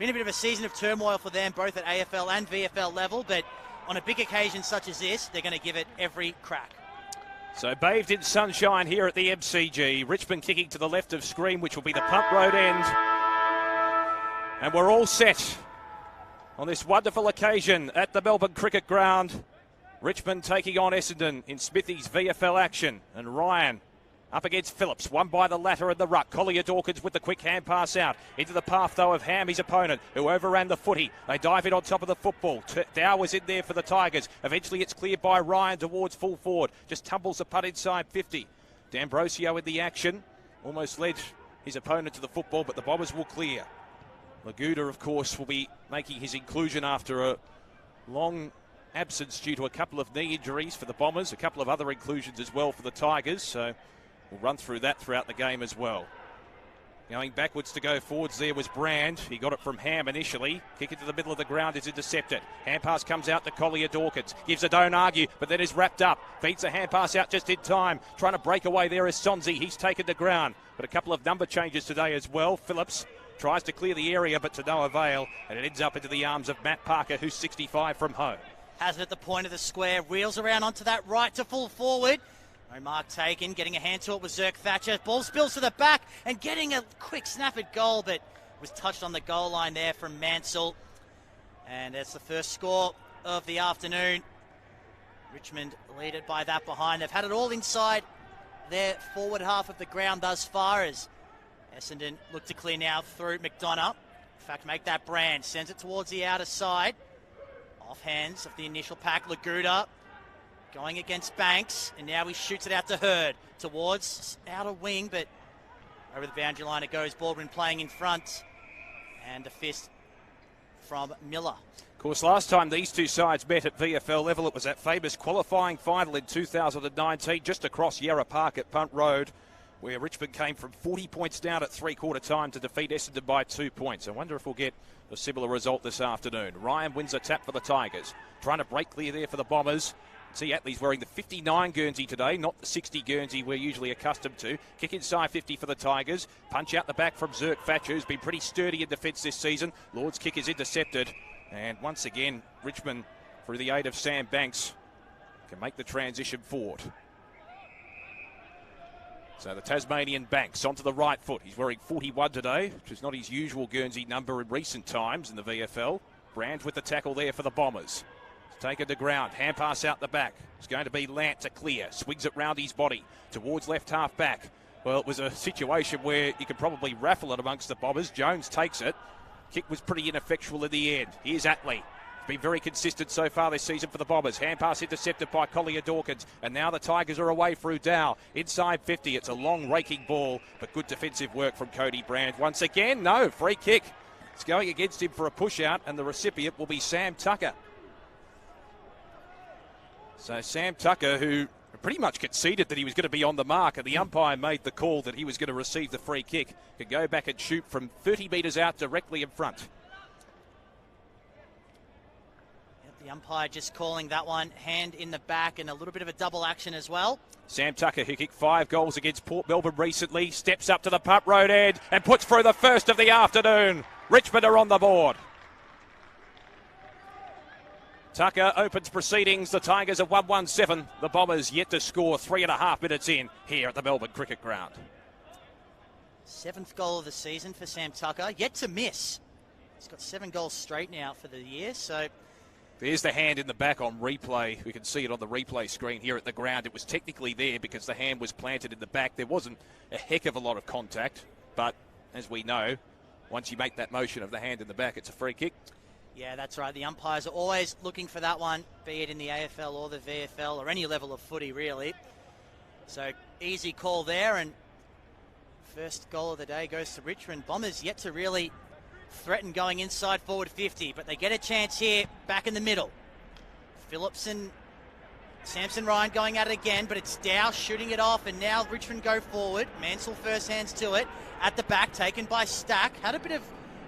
been a bit of a season of turmoil for them, both at AFL and VFL level, but on a big occasion such as this, they're going to give it every crack. So bathed in sunshine here at the MCG. Richmond kicking to the left of screen, which will be the punt road end. And we're all set on this wonderful occasion at the Melbourne Cricket Ground. Richmond taking on Essendon in Smithy's VFL action. And Ryan up against Phillips, won by the latter in the ruck. Collier Dawkins with the quick hand pass out. Into the path, though, of Ham, his opponent, who overran the footy. They dive in on top of the football. Dow was in there for the Tigers. Eventually it's cleared by Ryan towards full forward. Just tumbles the putt inside 50. D'Ambrosio in the action. Almost led his opponent to the football, but the Bombers will clear. Laguda, of course, will be making his inclusion after a long absence due to a couple of knee injuries for the Bombers. A couple of other inclusions as well for the Tigers. So we'll run through that throughout the game as well. Going backwards to go forwards there was Brand. He got it from Ham initially. Kick it to the middle of the ground is intercepted. Hand pass comes out to Collier Dawkins. Gives a don't argue, but then is wrapped up. Feeds the hand pass out just in time. Trying to break away there is Sonzi. He's taken the ground. But a couple of number changes today as well. Phillips tries to clear the area, but to no avail. And it ends up into the arms of Matt Parker, who's 65 from home. Has it at the point of the square. Wheels around onto that right to full forward. No mark taken, getting a hand to it was Zirk Thatcher. Ball spills to the back and getting a quick snap at goal, but was touched on the goal line there from Mansell. And that's the first score of the afternoon. Richmond lead it by that behind. They've had it all inside their forward half of the ground thus far as Essendon look to clear now through McDonough. In fact, make that Brand. Sends it towards the outer side. Off hands of the initial pack, Laguda. Going against Banks, and now he shoots it out to Hurd towards outer wing, but over the boundary line it goes. Baldwin playing in front, and a fist from Miller. Of course, last time these two sides met at VFL level, it was that famous qualifying final in 2019, just across Yarra Park at Punt Road, where Richmond came from 40 points down at three-quarter time to defeat Essendon by 2 points. I wonder if we'll get a similar result this afternoon. Ryan wins a tap for the Tigers, trying to break clear there for the Bombers. See, Attlee's wearing the 59 Guernsey today, not the 60 Guernsey we're usually accustomed to. Kick inside 50 for the Tigers. Punch out the back from Zirk Thatcher, who's been pretty sturdy in defence this season. Lord's kick is intercepted. And once again, Richmond, through the aid of Sam Banks, can make the transition forward. So the Tasmanian Banks onto the right foot. He's wearing 41 today, which is not his usual Guernsey number in recent times in the VFL. Brand with the tackle there for the Bombers. Taken to ground, hand pass out the back. It's going to be Lant to clear, swings it round his body towards left half back. Well, it was a situation where you could probably raffle it amongst the Bombers. Jones takes it. Kick was pretty ineffectual in the end. Here's Attlee. Been very consistent so far this season for the Bombers. Hand pass intercepted by Collier Dawkins. And now the Tigers are away through Dow. Inside 50, it's a long raking ball, but good defensive work from Cody Brand. Once again, no, free kick. It's going against him for a push out, and the recipient will be Sam Tucker. So Sam Tucker, who pretty much conceded that he was going to be on the mark, and the umpire made the call that he was going to receive the free kick, could go back and shoot from 30 metres out directly in front. Yep, the umpire just calling that one, hand in the back, and a little bit of a double action as well. Sam Tucker, who kicked 5 goals against Port Melbourne recently, steps up to the punt road end and puts through the first of the afternoon. Richmond are on the board. Tucker opens proceedings. The Tigers are 1-1-7. The Bombers yet to score 3.5 minutes in here at the Melbourne Cricket Ground. 7th goal of the season for Sam Tucker. Yet to miss. He's got 7 goals straight now for the year. So there's the hand in the back on replay. We can see it on the replay screen here at the ground. It was technically there because the hand was planted in the back. There wasn't a heck of a lot of contact. But as we know, once you make that motion of the hand in the back, it's a free kick. Yeah, that's right. The umpires are always looking for that one, be it in the AFL or the VFL or any level of footy, really. So, easy call there, and first goal of the day goes to Richmond. Bombers yet to really threaten going inside forward 50, but they get a chance here back in the middle. Phillips and Samson Ryan going at it again, but it's Dow shooting it off, and now Richmond go forward. Mansell first hands to it. At the back, taken by Stack. Had a bit of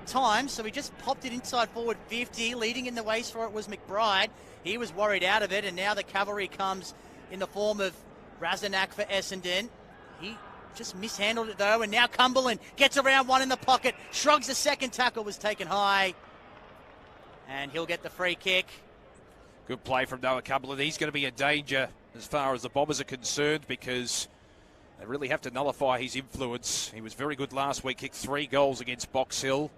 time, so he just popped it inside forward 50. Leading in the waist for it was McBride. He was worried out of it, and now the cavalry comes in the form of Razanak for Essendon. He just mishandled it though, and now Cumberland gets around one in the pocket, shrugs the second tackle, was taken high, and he'll get the free kick. Good play from Noah Cumberland. He's going to be a danger as far as the Bombers are concerned because they really have to nullify his influence. He was very good last week, kicked 3 goals against Box Hill.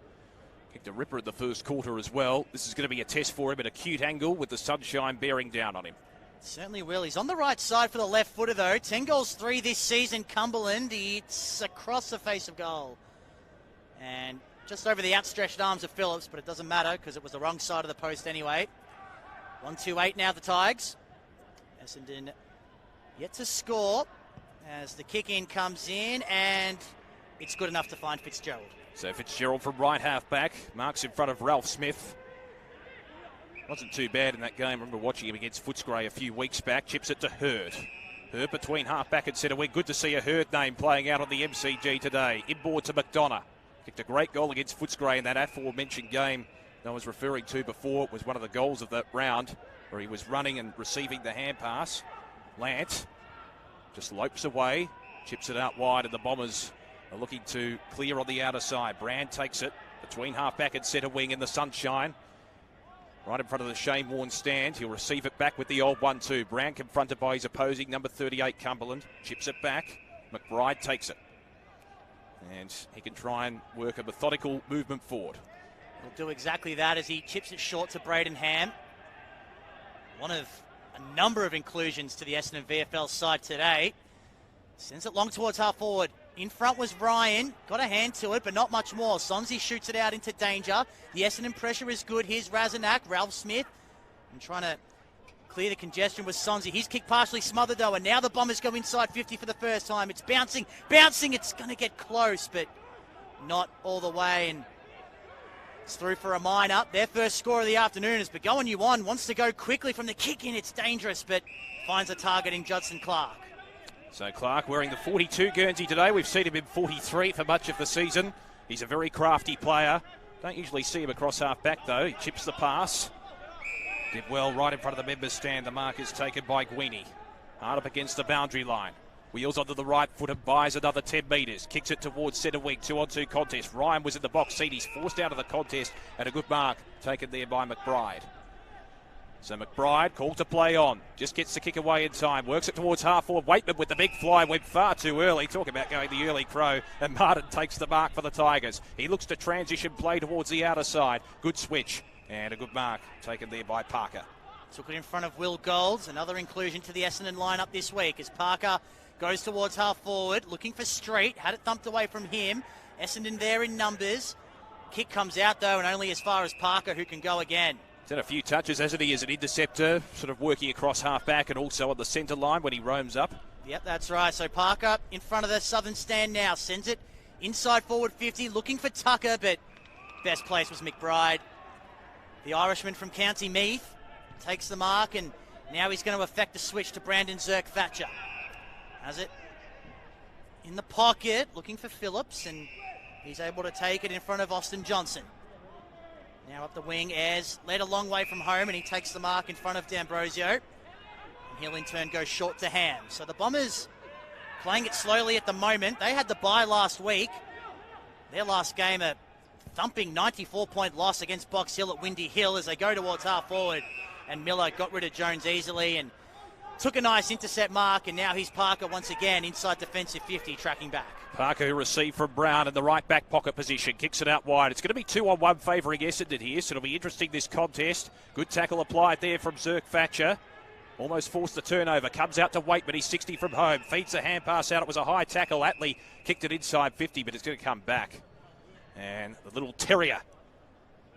Kicked a ripper in the first quarter as well. This is going to be a test for him at acute angle with the sunshine bearing down on him. Certainly will. He's on the right side for the left footer though. 10 goals, 3 this season. Cumberland, it's across the face of goal. And just over the outstretched arms of Phillips, but it doesn't matter because it was the wrong side of the post anyway. 1-2-8 now the Tigers. Essendon yet to score as the kick in comes in, and it's good enough to find Fitzgerald. So Fitzgerald from right half back, marks in front of Ralph Smith. Wasn't too bad in that game. I remember watching him against Footscray a few weeks back. Chips it to Hurd. Hurd between half back and centre wing. Good to see a Hurd name playing out on the MCG today. Inboard to McDonough. Kicked a great goal against Footscray in that aforementioned game that I was referring to before. It was one of the goals of that round where he was running and receiving the hand pass. Lance just lopes away, chips it out wide, and the Bombers are looking to clear on the outer side. Brand takes it between half back and centre wing in the sunshine. Right in front of the Shane Warne stand. He'll receive it back with the old 1-2. Brand confronted by his opposing number 38, Cumberland. Chips it back. McBride takes it. And he can try and work a methodical movement forward. He'll do exactly that as he chips it short to Braden Ham. One of a number of inclusions to the Essendon VFL side today. Sends it long towards half forward. In front was Ryan. Got a hand to it, but not much more. Sonzi shoots it out into danger. The Essendon pressure is good. Here's Razanak, Ralph Smith. And trying to clear the congestion with Sonzi. His kick partially smothered though, and now the Bombers go inside 50 for the first time. It's bouncing. It's going to get close, but not all the way. And it's through for a minor. Their first score of the afternoon is Begoan Yuan. Wants to go quickly from the kick in. It's dangerous, but finds a target in Judson Clark. So Clark wearing the 42 Guernsey today. We've seen him in 43 for much of the season. He's a very crafty player. Don't usually see him across half back though. He chips the pass. Did well right in front of the members stand. The mark is taken by Guini. Hard up against the boundary line. Wheels onto the right foot and buys another 10 metres. Kicks it towards centre wing. 2-on-2 contest. Ryan was in the box seat. He's forced out of the contest, and a good mark taken there by McBride. So McBride called to play on. Just gets the kick away in time. Works it towards half forward. Waitman with the big fly went far too early. Talk about going the early crow. And Martin takes the mark for the Tigers. He looks to transition play towards the outer side. Good switch. And a good mark taken there by Parker. Took it in front of Will Golds. Another inclusion to the Essendon lineup this week as Parker goes towards half forward. Looking for Street. Had it thumped away from him. Essendon there in numbers. Kick comes out though, and only as far as Parker, who can go again. He's had a few touches, hasn't he, as an interceptor, sort of working across half-back and also on the centre line when he roams up. Yep, that's right. So Parker in front of the southern stand now. Sends it inside forward 50, looking for Tucker, but best place was McBride. The Irishman from County Meath takes the mark, and now he's going to effect the switch to Brandon Zerk-Thatcher. Has it in the pocket, looking for Phillips, and he's able to take it in front of Austin Johnson. Now up the wing, Ayres led a long way from home, and he takes the mark in front of D'Ambrosio. And he'll in turn go short to Ham. So the Bombers playing it slowly at the moment. They had the bye last week. Their last game, a thumping 94-point loss against Box Hill at Windy Hill as they go towards half forward. And Miller got rid of Jones easily and took a nice intercept mark, and now he's Parker once again inside defensive 50, tracking back. Parker, who received from Brown in the right back pocket position, kicks it out wide. It's going to be 2-on-1 favouring Essendon here, so it'll be interesting, this contest. Good tackle applied there from Zerk-Thatcher. Almost forced the turnover. Comes out to Waitman. He's 60 from home. Feeds the hand pass out. It was a high tackle. Atley kicked it inside 50, but it's going to come back. And the little terrier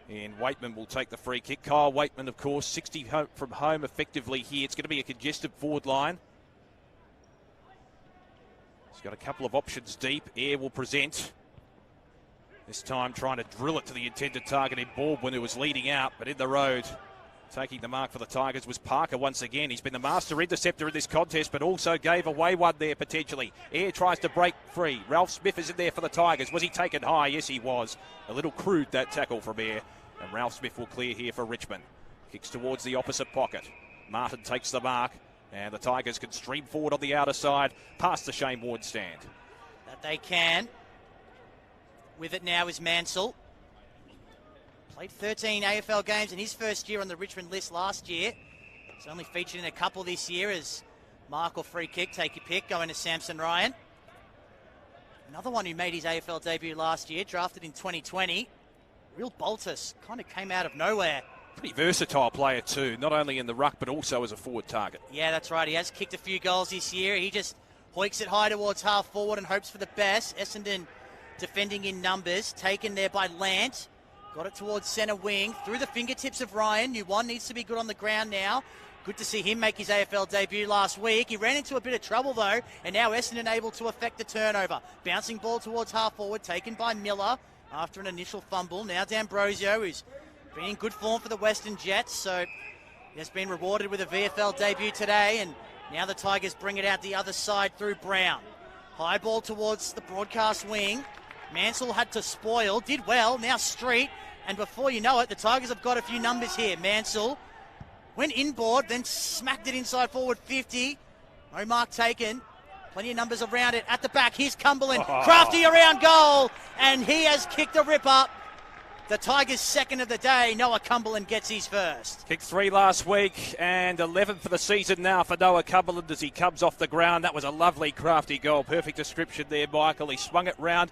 in Waitman will take the free kick. Kyle Waitman, of course, 60 from home effectively here. It's going to be a congested forward line. He's got a couple of options deep. Air will present. This time trying to drill it to the intended target in Baldwin, who was leading out, but in the road. Taking the mark for the Tigers was Parker once again. He's been the master interceptor in this contest, but also gave away one there potentially. Air tries to break free. Ralph Smith is in there for the Tigers. Was he taken high? Yes, he was. A little crude, that tackle from Air. And Ralph Smith will clear here for Richmond. Kicks towards the opposite pocket. Martin takes the mark. And the Tigers can stream forward on the outer side, past the Shane Warne stand. that they can. With it now is Mansell. Played 13 AFL games in his first year on the Richmond list last year. He's only featured in a couple this year as mark or free kick, take your pick, going to Samson Ryan. Another one who made his AFL debut last year, drafted in 2020. Real boltus, kind of came out of nowhere. Pretty versatile player too, not only in the ruck but also as a forward target. Yeah, that's right. He has kicked a few goals this year. He just hoiks it high towards half forward and hopes for the best. Essendon defending in numbers, taken there by Lant. Got it towards centre wing, through the fingertips of Ryan. New one needs to be good on the ground now. Good to see him make his AFL debut last week. He ran into a bit of trouble though, and now Essendon able to effect the turnover. Bouncing ball towards half forward, taken by Miller after an initial fumble. Now D'Ambrosio, who's been in good form for the Western Jets, so he has been rewarded with a VFL debut today, and now the Tigers bring it out the other side through Brown. High ball towards the broadcast wing. Mansell had to spoil, did well, now Street, and before you know it, the Tigers have got a few numbers here. Mansell went inboard, then smacked it inside forward 50. No mark taken. Plenty of numbers around it. At the back, here's Cumberland. Crafty around goal, and he has kicked a rip up. The Tigers' second of the day. Noah Cumberland gets his first. Kicked 3 last week and 11 for the season now for Noah Cumberland as he comes off the ground. That was a lovely crafty goal. Perfect description there, Michael. He swung it round.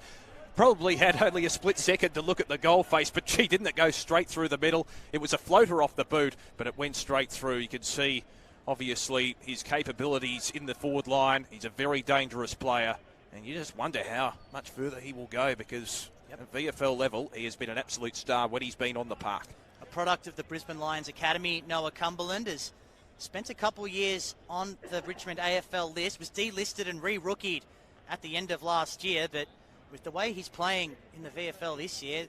Probably had only a split second to look at the goal face, but gee, didn't it go straight through the middle? It was a floater off the boot, but it went straight through. You can see, obviously, his capabilities in the forward line. He's a very dangerous player, and you just wonder how much further he will go because at VFL level, he has been an absolute star when he's been on the park. A product of the Brisbane Lions Academy, Noah Cumberland has spent a couple years on the Richmond AFL list, was delisted and re-rookied at the end of last year, but with the way he's playing in the VFL this year,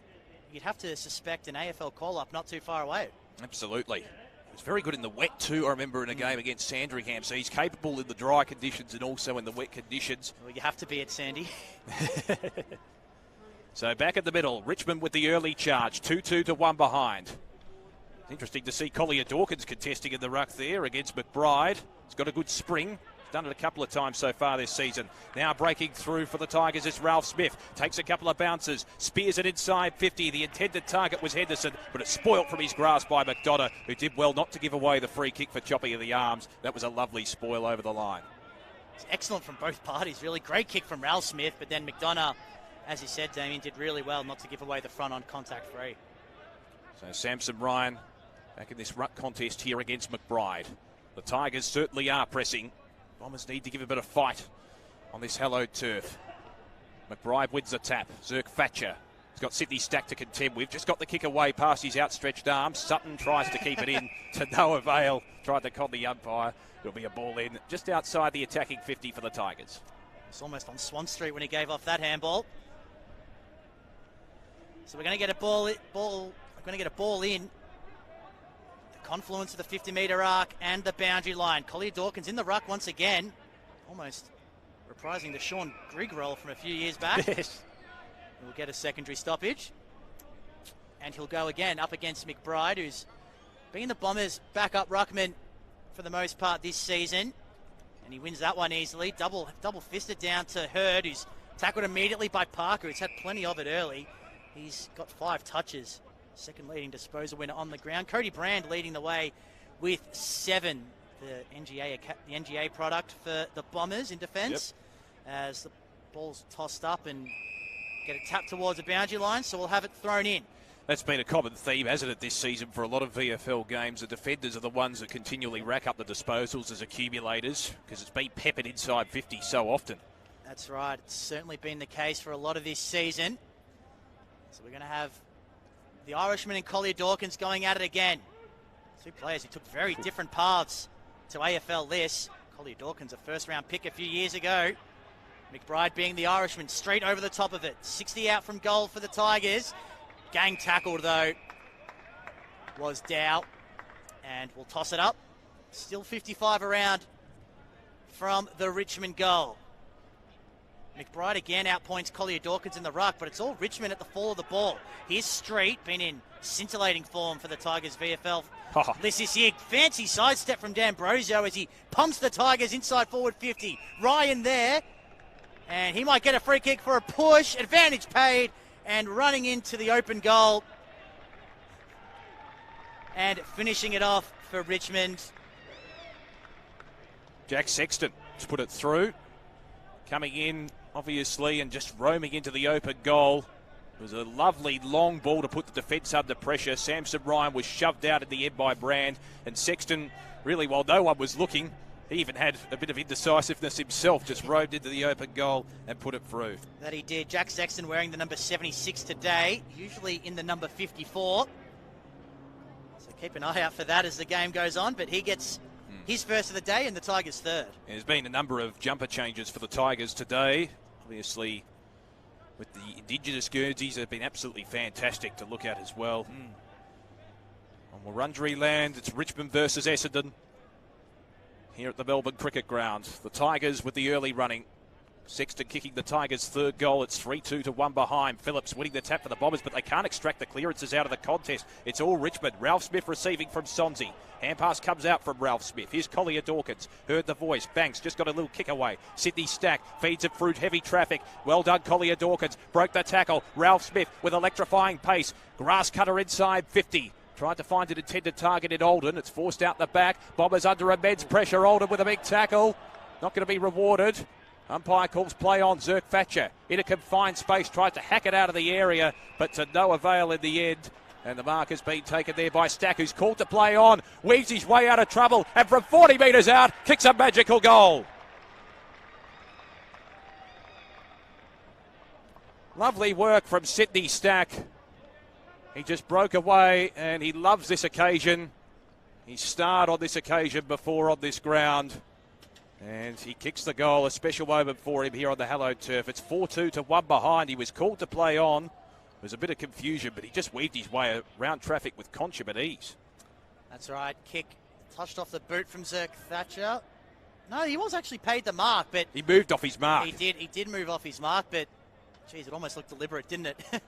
you'd have to suspect an AFL call-up not too far away. Absolutely. He was very good in the wet too, I remember, in a game against Sandringham. So he's capable in the dry conditions and also in the wet conditions. Well, you have to be at Sandy. So back at the middle, Richmond with the early charge, 2-2 to 1 behind. Interesting to see Collier Dawkins contesting in the ruck there against McBride. He's got a good spring. Done it a couple of times so far this season. Now breaking through for the Tigers is Ralph Smith. Takes a couple of bounces. Spears it inside 50. The intended target was Henderson, but it's spoilt from his grasp by McDonough, who did well not to give away the free kick for chopping of the arms. That was a lovely spoil over the line. It's excellent from both parties, really. Great kick from Ralph Smith, but then McDonough, as you said, Damien, did really well not to give away the front on contact free. So Samson Ryan back in this ruck contest here against McBride. The Tigers certainly are pressing. Bombers need to give a bit of fight on this hallowed turf. McBride wins the tap. Zerk Thatcher has got Sydney stacked to contend with. Just got the kick away past his outstretched arms. Sutton tries to keep it in to no avail. Tried to con the umpire. It'll be a ball in just outside the attacking 50 for the Tigers. It's almost on Swan Street when he gave off that handball. So we're going to get a ball in. Confluence of the 50-metre arc and the boundary line. Collier Dawkins in the ruck once again. Almost reprising the Sean Grigg role from a few years back. Yes. He'll get a secondary stoppage. And he'll go again up against McBride, who's been the Bombers' backup ruckman for the most part this season. And he wins that one easily. Double fisted down to Hurd, who's tackled immediately by Parker, who's had plenty of it early. He's got 5 touches. Second leading disposal winner on the ground. Cody Brand leading the way with 7. The NGA product for the Bombers in defence. As the ball's tossed up and get it tapped towards the boundary line, so we'll have it thrown in. That's been a common theme, hasn't it, this season for a lot of VFL games. The defenders are the ones that continually rack up the disposals as accumulators because it's been peppered inside 50 so often. That's right. It's certainly been the case for a lot of this season. So we're going to have the Irishman and Collier Dawkins going at it again. Two players who took very different paths to AFL lists. Collier Dawkins, a first-round pick a few years ago. McBride being the Irishman, straight over the top of it. 60 out from goal for the Tigers. Gang tackled, though, was Dow. And we'll toss it up. Still 55 around from the Richmond goal. McBride again outpoints Collier Dawkins in the ruck, but it's all Richmond at the fall of the ball. Here's Street, been in scintillating form for the Tigers VFL list this year. Fancy sidestep from D'Ambrosio as he pumps the Tigers inside forward 50. Ryan there. And he might get a free kick for a push. Advantage paid. And running into the open goal. And finishing it off for Richmond. Jack Sexton to put it through. Coming in, obviously, and just roaming into the open goal. It was a lovely long ball to put the defence under pressure. Samson Ryan was shoved out in the end by Brand. And Sexton, really, while no one was looking, he even had a bit of indecisiveness himself, just roamed into the open goal and put it through. That he did. Jack Sexton wearing the number 76 today, usually in the number 54. So keep an eye out for that as the game goes on, but he gets his first of the day and the Tigers third. There's been a number of jumper changes for the Tigers today. Obviously, with the Indigenous Guernseys, they've been absolutely fantastic to look at as well. On Wurundjeri land, it's Richmond versus Essendon here at the Melbourne Cricket Ground. The Tigers with the early running. Sexton kicking the Tigers' third goal. It's 3-2 to 1 behind. Phillips winning the tap for the Bombers, but they can't extract the clearances out of the contest. It's all Richmond. Ralph Smith receiving from Sonzi. Hand pass comes out from Ralph Smith. Here's Collier Dawkins. Heard the voice. Banks just got a little kick away. Sydney Stack feeds it through heavy traffic. Well done, Collier Dawkins. Broke the tackle. Ralph Smith with electrifying pace. Grass cutter inside 50. Tried to find an intended target in Oldham. It's forced out the back. Bombers under immense pressure. Oldham with a big tackle. Not going to be rewarded. Umpire calls play on. Zerk Thatcher in a confined space. Tried to hack it out of the area, but to no avail in the end. And the mark has been taken there by Stack, who's called to play on. Weaves his way out of trouble. And from 40 metres out, kicks a magical goal. Lovely work from Sydney Stack. He just broke away, and he loves this occasion. He starred on this occasion before on this ground. And he kicks the goal, a special moment for him here on the hallowed turf. It's 4-2 to 1 behind. He was called to play on. There's a bit of confusion, but he just weaved his way around traffic with consummate ease. That's right. Kick touched off the boot from Zerk Thatcher. No, he was actually paid the mark, but... He moved off his mark. He did move off his mark, but, geez, it almost looked deliberate, didn't it?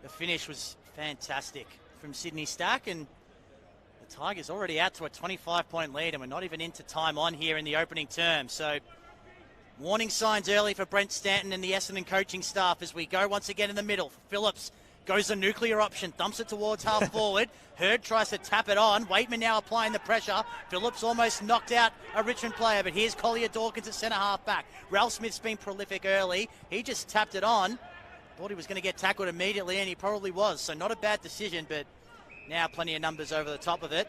The finish was fantastic from Sydney Stack, and the Tigers already out to a 25-point lead, and we're not even into time on here in the opening term. So, warning signs early for Brent Stanton and the Essendon coaching staff as we go once again in the middle. Phillips goes the nuclear option, dumps it towards half forward. Hurd tries to tap it on. Waitman now applying the pressure. Phillips almost knocked out a Richmond player, but here's Collier Dawkins at centre half back. Ralph Smith's been prolific early. He just tapped it on. Thought he was going to get tackled immediately, and he probably was. So not a bad decision, but now plenty of numbers over the top of it.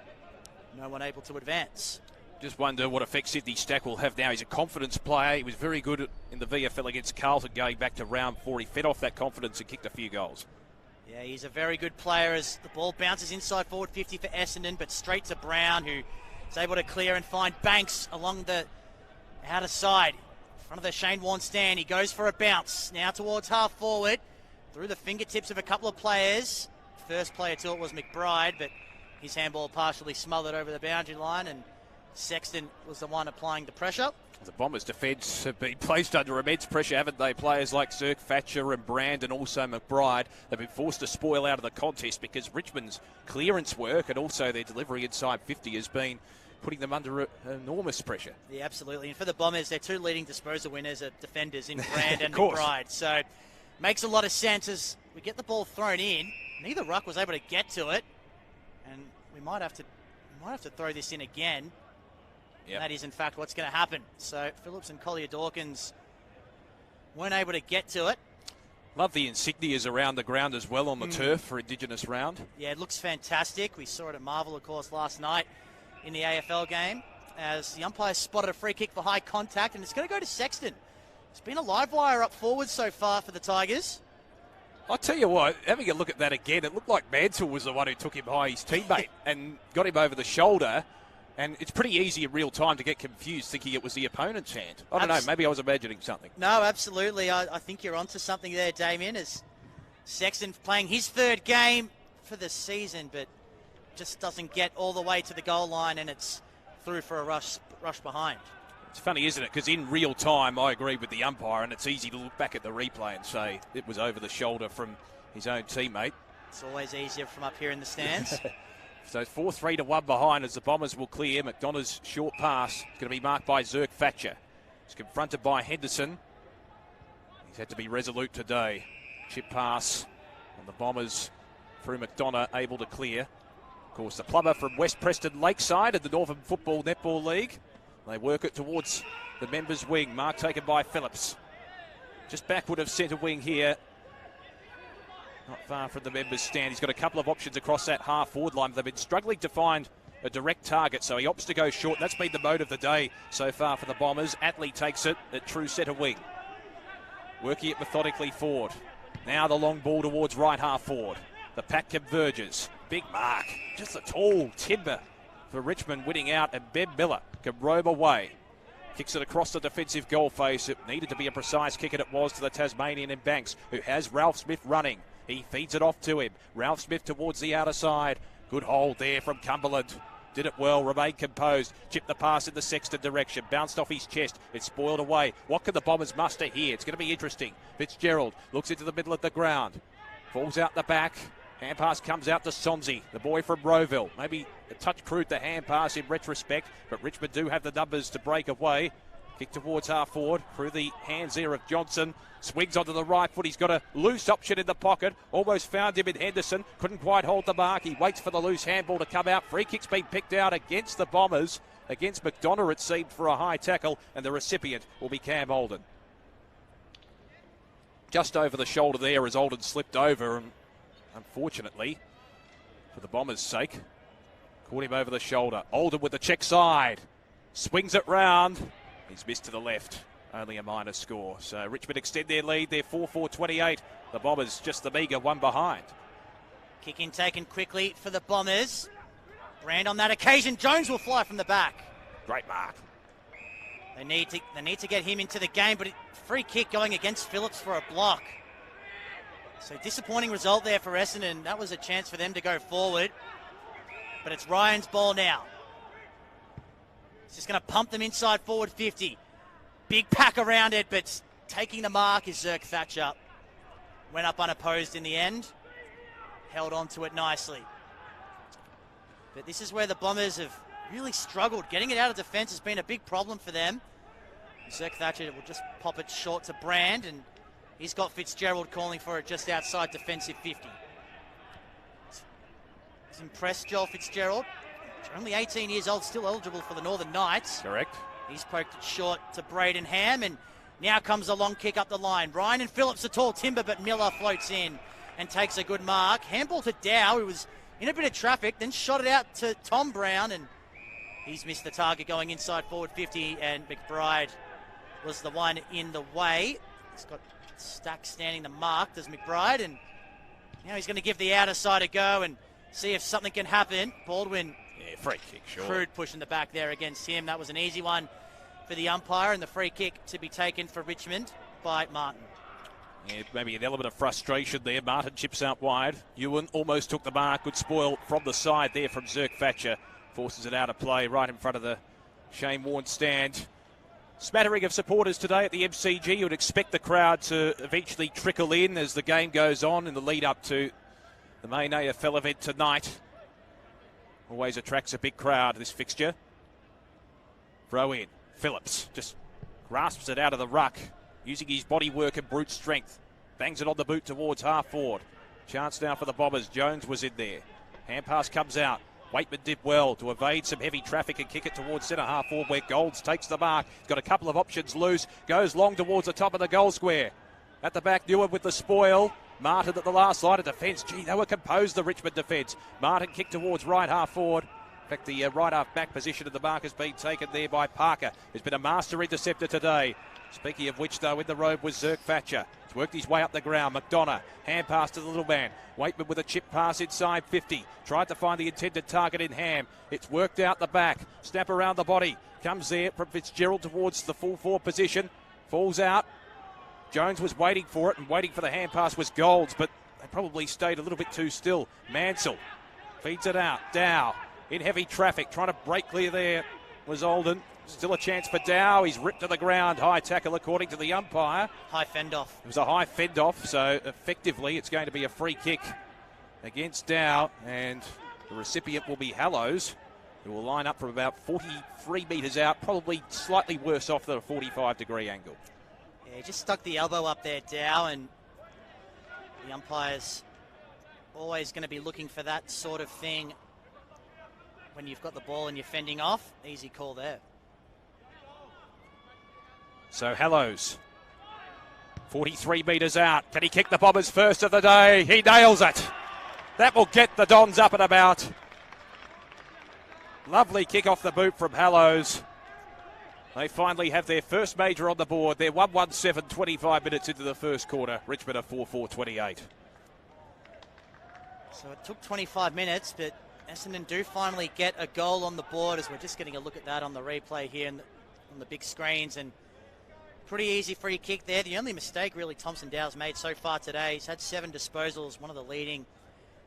No one able to advance. Just wonder what effect Sydney Stack will have now. He's a confidence player. He was very good in the VFL against Carlton going back to round 4. He fed off that confidence and kicked a few goals. Yeah, he's a very good player as the ball bounces inside forward 50 for Essendon, but straight to Brown, who is able to clear and find Banks along the outer side. In front of the Shane Warne stand, he goes for a bounce. Now towards half forward, through the fingertips of a couple of players. First player to it was McBride, but his handball partially smothered over the boundary line, and Sexton was the one applying the pressure. The Bombers' defence have been placed under immense pressure, haven't they? Players like Zerk Thatcher and Brand and also McBride have been forced to spoil out of the contest because Richmond's clearance work and also their delivery inside 50 has been putting them under enormous pressure. Yeah, absolutely. And for the Bombers, their two leading disposal winners are defenders in Brand and McBride. So makes a lot of sense as we get the ball thrown in. Neither ruck was able to get to it, and we might have to throw this in again. Yep. That is, in fact, what's going to happen. So Phillips and Collier Dawkins weren't able to get to it. Love the insignias around the ground as well on the turf for Indigenous round. Yeah, it looks fantastic. We saw it at Marvel, of course, last night in the AFL game as the umpire spotted a free kick for high contact, and it's going to go to Sexton. It's been a live wire up forward so far for the Tigers. I'll tell you what, having a look at that again, it looked like Mansell was the one who took him by his teammate and got him over the shoulder. And it's pretty easy in real time to get confused thinking it was the opponent's hand. I don't know, maybe I was imagining something. No, absolutely. I think you're onto something there, Damien, as Sexton playing his third game for the season, but just doesn't get all the way to the goal line, and it's through for a rush behind. It's funny, isn't it? Because in real time, I agree with the umpire, and it's easy to look back at the replay and say it was over the shoulder from his own teammate. It's always easier from up here in the stands. So 4-3 to 1 behind as the Bombers will clear. McDonough's short pass is going to be marked by Zerk Thatcher. He's confronted by Henderson. He's had to be resolute today. Chip pass on the Bombers through McDonough, able to clear. Of course, the plumber from West Preston Lakeside at the Northern Football Netball League. They work it towards the members' wing. Mark taken by Phillips. Just backward of centre wing here. Not far from the members' stand. He's got a couple of options across that half-forward line. They've been struggling to find a direct target, so he opts to go short. That's been the mode of the day so far for the Bombers. Atley takes it at true centre wing. Working it methodically forward. Now the long ball towards right half forward. The pack converges. Big mark. Just a tall timber for Richmond winning out, and Ben Miller can roam away. Kicks it across the defensive goal face. It needed to be a precise kick, and it was to the Tasmanian in Banks, who has Ralph Smith running. He feeds it off to him. Ralph Smith towards the outer side. Good hold there from Cumberland. Did it well, remained composed. Chipped the pass in the Sexton direction. Bounced off his chest. It's spoiled away. What can the Bombers muster here? It's going to be interesting. Fitzgerald looks into the middle of the ground. Falls out the back. Hand pass comes out to Sonzi, the boy from Rowville. Maybe a touch crude the hand pass in retrospect, but Richmond do have the numbers to break away. Kick towards half forward through the hands there of Johnson. Swings onto the right foot. He's got a loose option in the pocket. Almost found him in Henderson. Couldn't quite hold the mark. He waits for the loose handball to come out. Free kick's been picked out against the Bombers. Against McDonough, it seemed, for a high tackle, and the recipient will be Cam Olden. Just over the shoulder there as Olden slipped over, and unfortunately, for the Bombers' sake, caught him over the shoulder. Olden with the check side. Swings it round. He's missed to the left. Only a minor score. So Richmond extend their lead. They're 4-4-28. The Bombers just the meagre one behind. Kick in taken quickly for the Bombers. Brand on that occasion. Jones will fly from the back. Great mark. They need to get him into the game, but free kick going against Phillips for a block. So disappointing result there for Essendon. That was a chance for them to go forward. But it's Ryan's ball now. He's just going to pump them inside forward 50. Big pack around it, but taking the mark is Zerk Thatcher. Went up unopposed in the end. Held on to it nicely. But this is where the Bombers have really struggled. Getting it out of defence has been a big problem for them. Zerk Thatcher will just pop it short to Brand, and he's got Fitzgerald calling for it just outside defensive 50. He's impressed, Joel Fitzgerald. Only 18 years old, still eligible for the Northern Knights. Correct. He's poked it short to Braden Ham, and now comes a long kick up the line. Ryan and Phillips a tall timber, but Miller floats in and takes a good mark. Handball to Dow, who was in a bit of traffic, then shot it out to Tom Brown, and he's missed the target going inside forward 50, and McBride was the one in the way. He's got Stack standing the mark, does McBride, and now he's going to give the outer side a go and see if something can happen. Baldwin, yeah, free kick, sure. Crude pushing the back there against him. That was an easy one for the umpire, and the free kick to be taken for Richmond by Martin. Yeah, maybe an element of frustration there. Martin chips out wide. Ewan almost took the mark. Good spoil from the side there from Zerk Thatcher. Forces it out of play right in front of the Shane Warne stand. Smattering of supporters today at the MCG. You would expect the crowd to eventually trickle in as the game goes on in the lead up to the main AFL event tonight. Always attracts a big crowd, this fixture. Throw in. Phillips just grasps it out of the ruck, using his body work and brute strength. Bangs it on the boot towards half forward. Chance now for the Bombers. Jones was in there. Hand pass comes out. Waitman did well to evade some heavy traffic and kick it towards centre half forward where Golds takes the mark. He's got a couple of options loose. Goes long towards the top of the goal square. At the back, Newer with the spoil. Martin at the last line of defence. Gee, they were composed, the Richmond defence. Martin kicked towards right half forward. In fact, the right half back position of the mark has been taken there by Parker, who's been a master interceptor today. Speaking of which, though, in the road was Zerk Thatcher. He's worked his way up the ground. McDonough, hand pass to the little man. Waitman with a chip pass inside 50. Tried to find the intended target in Ham. It's worked out the back. Snap around the body. Comes there from Fitzgerald towards the full forward position. Falls out. Jones was waiting for it, and waiting for the hand pass was Golds, but they probably stayed a little bit too still. Mansell feeds it out. Dow in heavy traffic, trying to break clear there was Olden. Still a chance for Dow. He's ripped to the ground. High tackle according to the umpire. High fend off. It was a high fend off, so effectively it's going to be a free kick against Dow, and the recipient will be Hallows, who will line up from about 43 metres out, probably slightly worse off than a 45-degree angle. Yeah, he just stuck the elbow up there, Dow, and the umpire's always going to be looking for that sort of thing when you've got the ball and you're fending off. Easy call there. So Hallows, 43 metres out. Can he kick the Bombers first of the day? He nails it. That will get the Dons up and about. Lovely kick off the boot from Hallows. They finally have their first major on the board. They're 1-1-7, 25 minutes into the first quarter. Richmond are 4-4-28. So it took 25 minutes, but Essendon do finally get a goal on the board, as we're just getting a look at that on the replay here on the big screens. And pretty easy free kick there. The only mistake really Thompson Dow's made so far today. He's had 7 disposals, one of the leading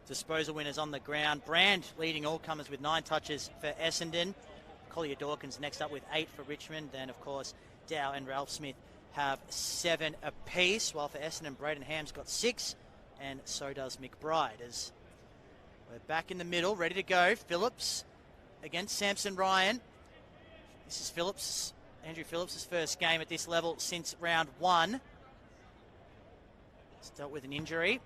disposal winners on the ground. Brand leading all comers with 9 touches for Essendon. Collier Dawkins next up with 8 for Richmond. Then, of course, Dow and Ralph Smith have 7 apiece, while for Essendon, Braden Ham's got 6, and so does McBride. As we're back in the middle, ready to go. Phillips against Samson Ryan. This is Andrew Phillips' first game at this level since round 1. He's dealt with an injury.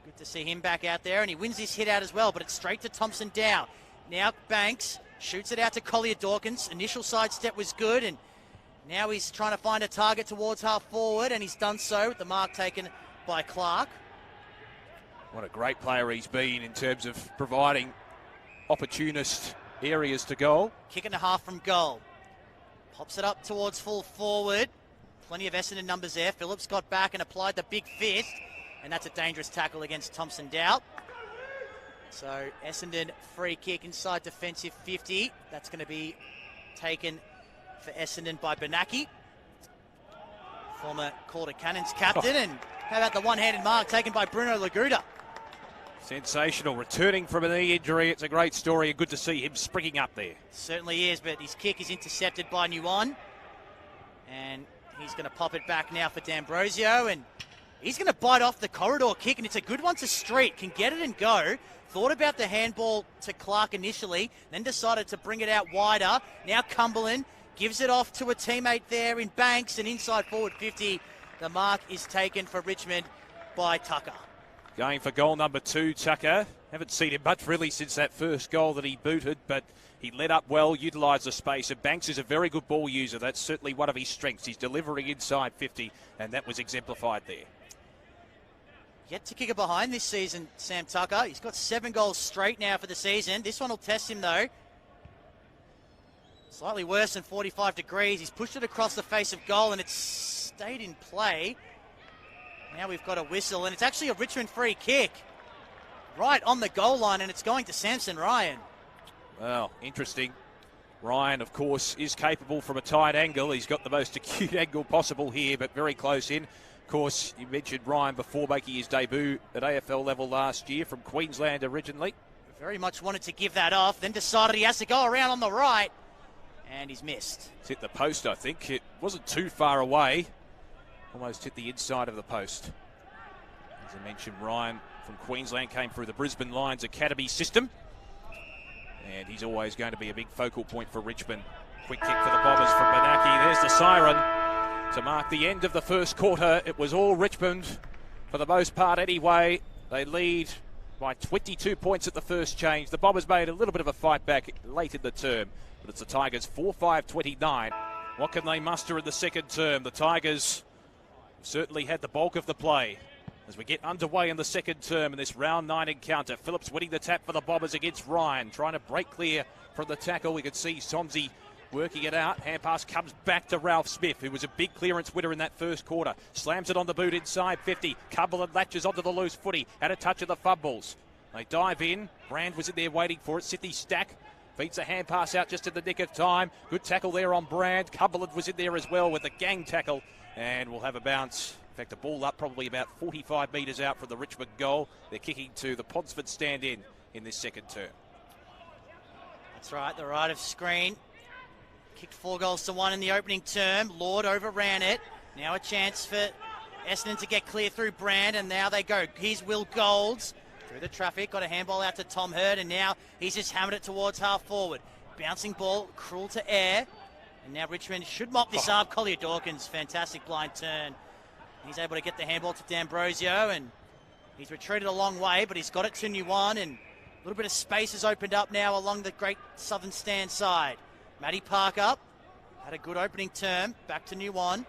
Good to see him back out there, and he wins this hit out as well, but it's straight to Thompson Dow. Now Banks shoots it out to Collier Dawkins. Initial sidestep was good, and now he's trying to find a target towards half forward, and he's done so with the mark taken by Clark. What a great player he's been in terms of providing opportunist areas to goal. Kick and a half from goal. Pops it up towards full forward. Plenty of Essendon numbers there. Phillips got back and applied the big fist, and that's a dangerous tackle against Thompson Dow. So Essendon free kick inside defensive 50. That's going to be taken for Essendon by Benaki, former Calder Cannons captain. And how about the one-handed mark taken by Bruno Laguda? Sensational. Returning from a knee injury. It's a great story, and good to see him springing up there. Certainly is, but his kick is intercepted by Nguyen. And he's going to pop it back now for D'Ambrosio, and he's going to bite off the corridor kick, and it's a good one to Street. Can get it and go. Thought about the handball to Clark initially, then decided to bring it out wider. Now Cumberland gives it off to a teammate there in Banks, and inside forward 50. The mark is taken for Richmond by Tucker. Going for goal number 2, Tucker. Haven't seen him much really since that first goal that he booted, but he led up well, utilised the space, and Banks is a very good ball user. That's certainly one of his strengths. He's delivering inside 50, and that was exemplified there. Yet to kick it behind this season, Sam Tucker. He's got 7 goals straight now for the season. This one will test him, though. Slightly worse than 45 degrees. He's pushed it across the face of goal, and it's stayed in play. Now we've got a whistle, and it's actually a Richmond free kick. Right on the goal line, and it's going to Samson Ryan. Well, interesting. Ryan, of course, is capable from a tight angle. He's got the most acute angle possible here, but very close in. Of course, you mentioned Ryan before making his debut at AFL level last year from Queensland originally. Very much wanted to give that off, then decided he has to go around on the right, and he's missed. It's hit the post, I think. It wasn't too far away. Almost hit the inside of the post. As I mentioned, Ryan from Queensland came through the Brisbane Lions Academy system, and he's always going to be a big focal point for Richmond. Quick kick for the Bombers from Benaki. There's the siren to mark the end of the first quarter. It was all Richmond for the most part anyway. They lead by 22 points at the first change. The Bombers made a little bit of a fight back late in the term, but it's the Tigers 4-5-29. What can they muster in the second term? The Tigers certainly had the bulk of the play as we get underway in the second term in this round 9 encounter. Phillips winning the tap for the Bombers against Ryan, trying to break clear from the tackle. We could see Somsey working it out. Hand pass comes back to Ralph Smith, who was a big clearance winner in that first quarter. Slams it on the boot inside 50. Cumberland latches onto the loose footy. Had a touch of the fumbles. They dive in. Brand was in there waiting for it. Sydney Stack feeds a hand pass out just in the nick of time. Good tackle there on Brand. Cumberland was in there as well with a gang tackle. And we'll have a bounce. In fact, a ball up probably about 45 metres out from the Richmond goal. They're kicking to the Ponsford stand-in this second term. That's right, the right of screen. Kicked 4 goals to 1 in the opening term. Lord overran it. Now a chance for Essendon to get clear through Brand, and now they go. Here's Will Golds through the traffic. Got a handball out to Tom Hurd, and now he's just hammered it towards half forward. Bouncing ball, cruel to air. And now Richmond should mop this up. Collier Dawkins, fantastic blind turn. He's able to get the handball to D'Ambrosio, and he's retreated a long way, but he's got it to Nuwan, and a little bit of space has opened up now along the great southern stand side. Matty Parker had a good opening term. Back to Nuwan.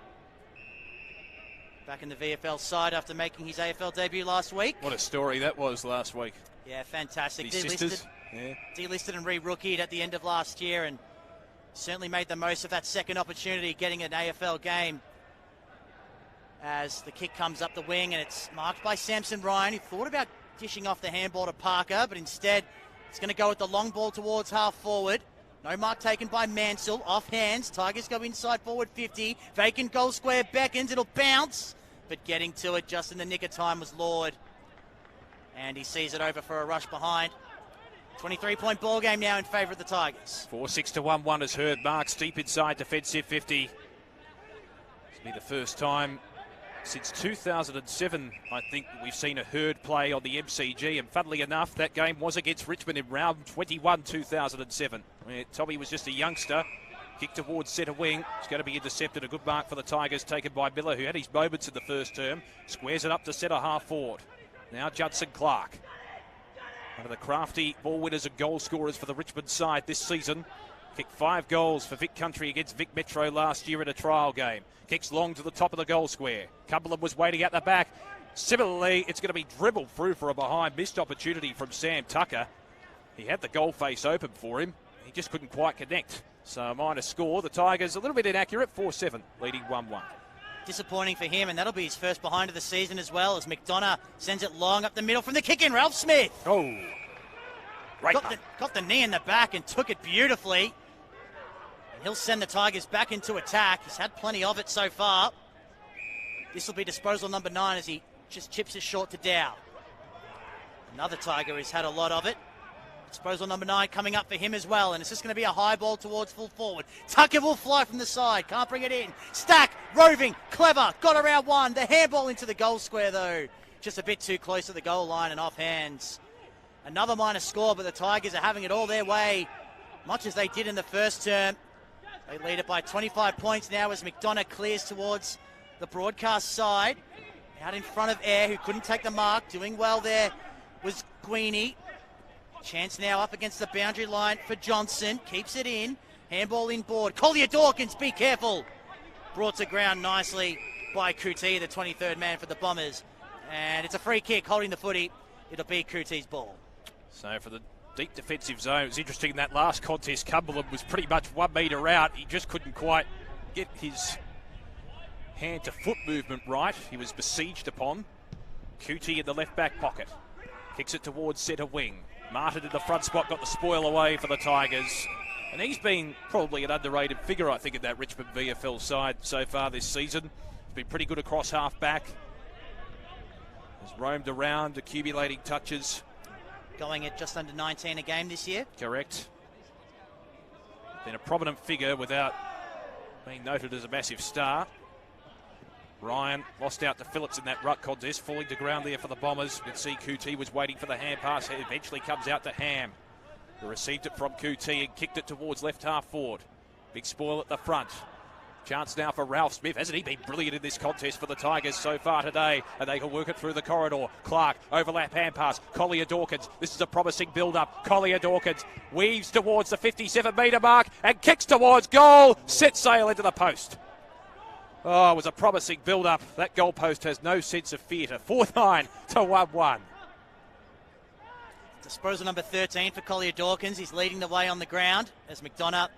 Back in the VFL side after making his AFL debut last week. What a story that was last week. Yeah, fantastic. These sisters. Yeah. Delisted and re-rookied at the end of last year, and certainly made the most of that second opportunity, getting an AFL game. As the kick comes up the wing, and it's marked by Samson Ryan, who thought about dishing off the handball to Parker, but instead it's going to go with the long ball towards half forward. No mark taken by Mansell. Off hands. Tigers go inside forward 50. Vacant goal square beckons. It'll bounce. But getting to it just in the nick of time was Lord. And he sees it over for a rush behind. 23-point ball game now in favour of the Tigers. 4-6 to 1-1 has heard marks deep inside defensive 50. This will be the first time since 2007, I think, we've seen a herd play on the MCG, and funnily enough, that game was against Richmond in round 21, 2007, where Tommy was just a youngster. Kick towards centre wing. It's going to be intercepted. A good mark for the Tigers, taken by Miller, who had his moments in the first term. Squares it up to centre half forward. Now Judson Clark. One of the crafty ball winners and goal scorers for the Richmond side this season. Kicked 5 goals for Vic Country against Vic Metro last year in a trial game. Kicks long to the top of the goal square. Cumberland was waiting at the back. Similarly, it's going to be dribbled through for a behind. Missed opportunity from Sam Tucker. He had the goal face open for him. He just couldn't quite connect. So a minor score. The Tigers a little bit inaccurate. 4-7, leading 1-1. Disappointing for him, and that'll be his first behind of the season as well, as McDonough sends it long up the middle from the kick in. Ralph Smith. Oh, right. Got the knee in the back and took it beautifully. He'll send the Tigers back into attack. He's had plenty of it so far. This will be disposal number 9 as he just chips it short to Dow. Another Tiger who's had a lot of it. Disposal number 9 coming up for him as well, and it's just going to be a high ball towards full forward. Tucker will fly from the side, can't bring it in. Stack, roving, clever, got around one. The handball into the goal square though. Just a bit too close to the goal line and off hands. Another minor score, but the Tigers are having it all their way, much as they did in the first term. They lead it by 25 points now as McDonough clears towards the broadcast side. Out in front of Air, who couldn't take the mark. Doing well there was Guini. Chance now up against the boundary line for Johnson. Keeps it in. Handball inboard. Collier Dawkins, be careful. Brought to ground nicely by Kuti, the 23rd man for the Bombers. And it's a free kick holding the footy. It'll be Kuti's ball. So for the deep defensive zone, it was interesting in that last contest. Cumberland was pretty much 1 metre out. He just couldn't quite get his hand to foot movement right. He was besieged upon. Kuti in the left back pocket. Kicks it towards centre wing. Martin in the front spot got the spoil away for the Tigers. And he's been probably an underrated figure, I think, in that Richmond VFL side so far this season. He's been pretty good across half back. Has roamed around, accumulating touches. Going at just under 19 a game this year. Correct. Been a prominent figure without being noted as a massive star. Ryan lost out to Phillips in that ruck contest, falling to ground there for the Bombers. You can see Kuti was waiting for the hand pass. It eventually comes out to Ham, who received it from Kuti and kicked it towards left half forward. Big spoil at the front. Chance now for Ralph Smith. Hasn't he been brilliant in this contest for the Tigers so far today? And they can work it through the corridor. Clark, overlap hand pass. Collier Dawkins. This is a promising build-up. Collier Dawkins weaves towards the 57-metre mark and kicks towards goal. Set sail into the post. Oh, it was a promising build-up. That goal post has no sense of theatre. 4-9 to 1-1. Disposal number 13 for Collier Dawkins. He's leading the way on the ground as McDonough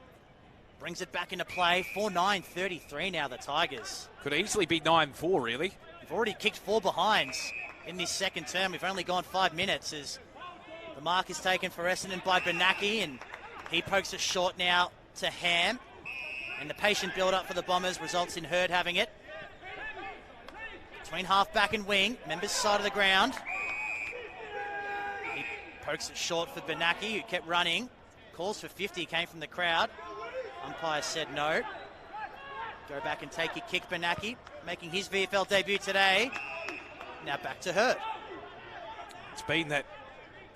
brings it back into play. 4-9-33 now, the Tigers. Could easily be 9-4, really. We've already kicked 4 behinds in this second term. We've only gone 5 minutes as the mark is taken for Essendon by Benaki, and he pokes it short now to Ham. And the patient build-up for the Bombers results in Hurd having it. Between half-back and wing, members side of the ground. He pokes it short for Benaki, who kept running. Calls for 50 came from the crowd. Umpire said no. Go back and take your kick, Benaki, making his VFL debut today. Now back to Hurd. It's been that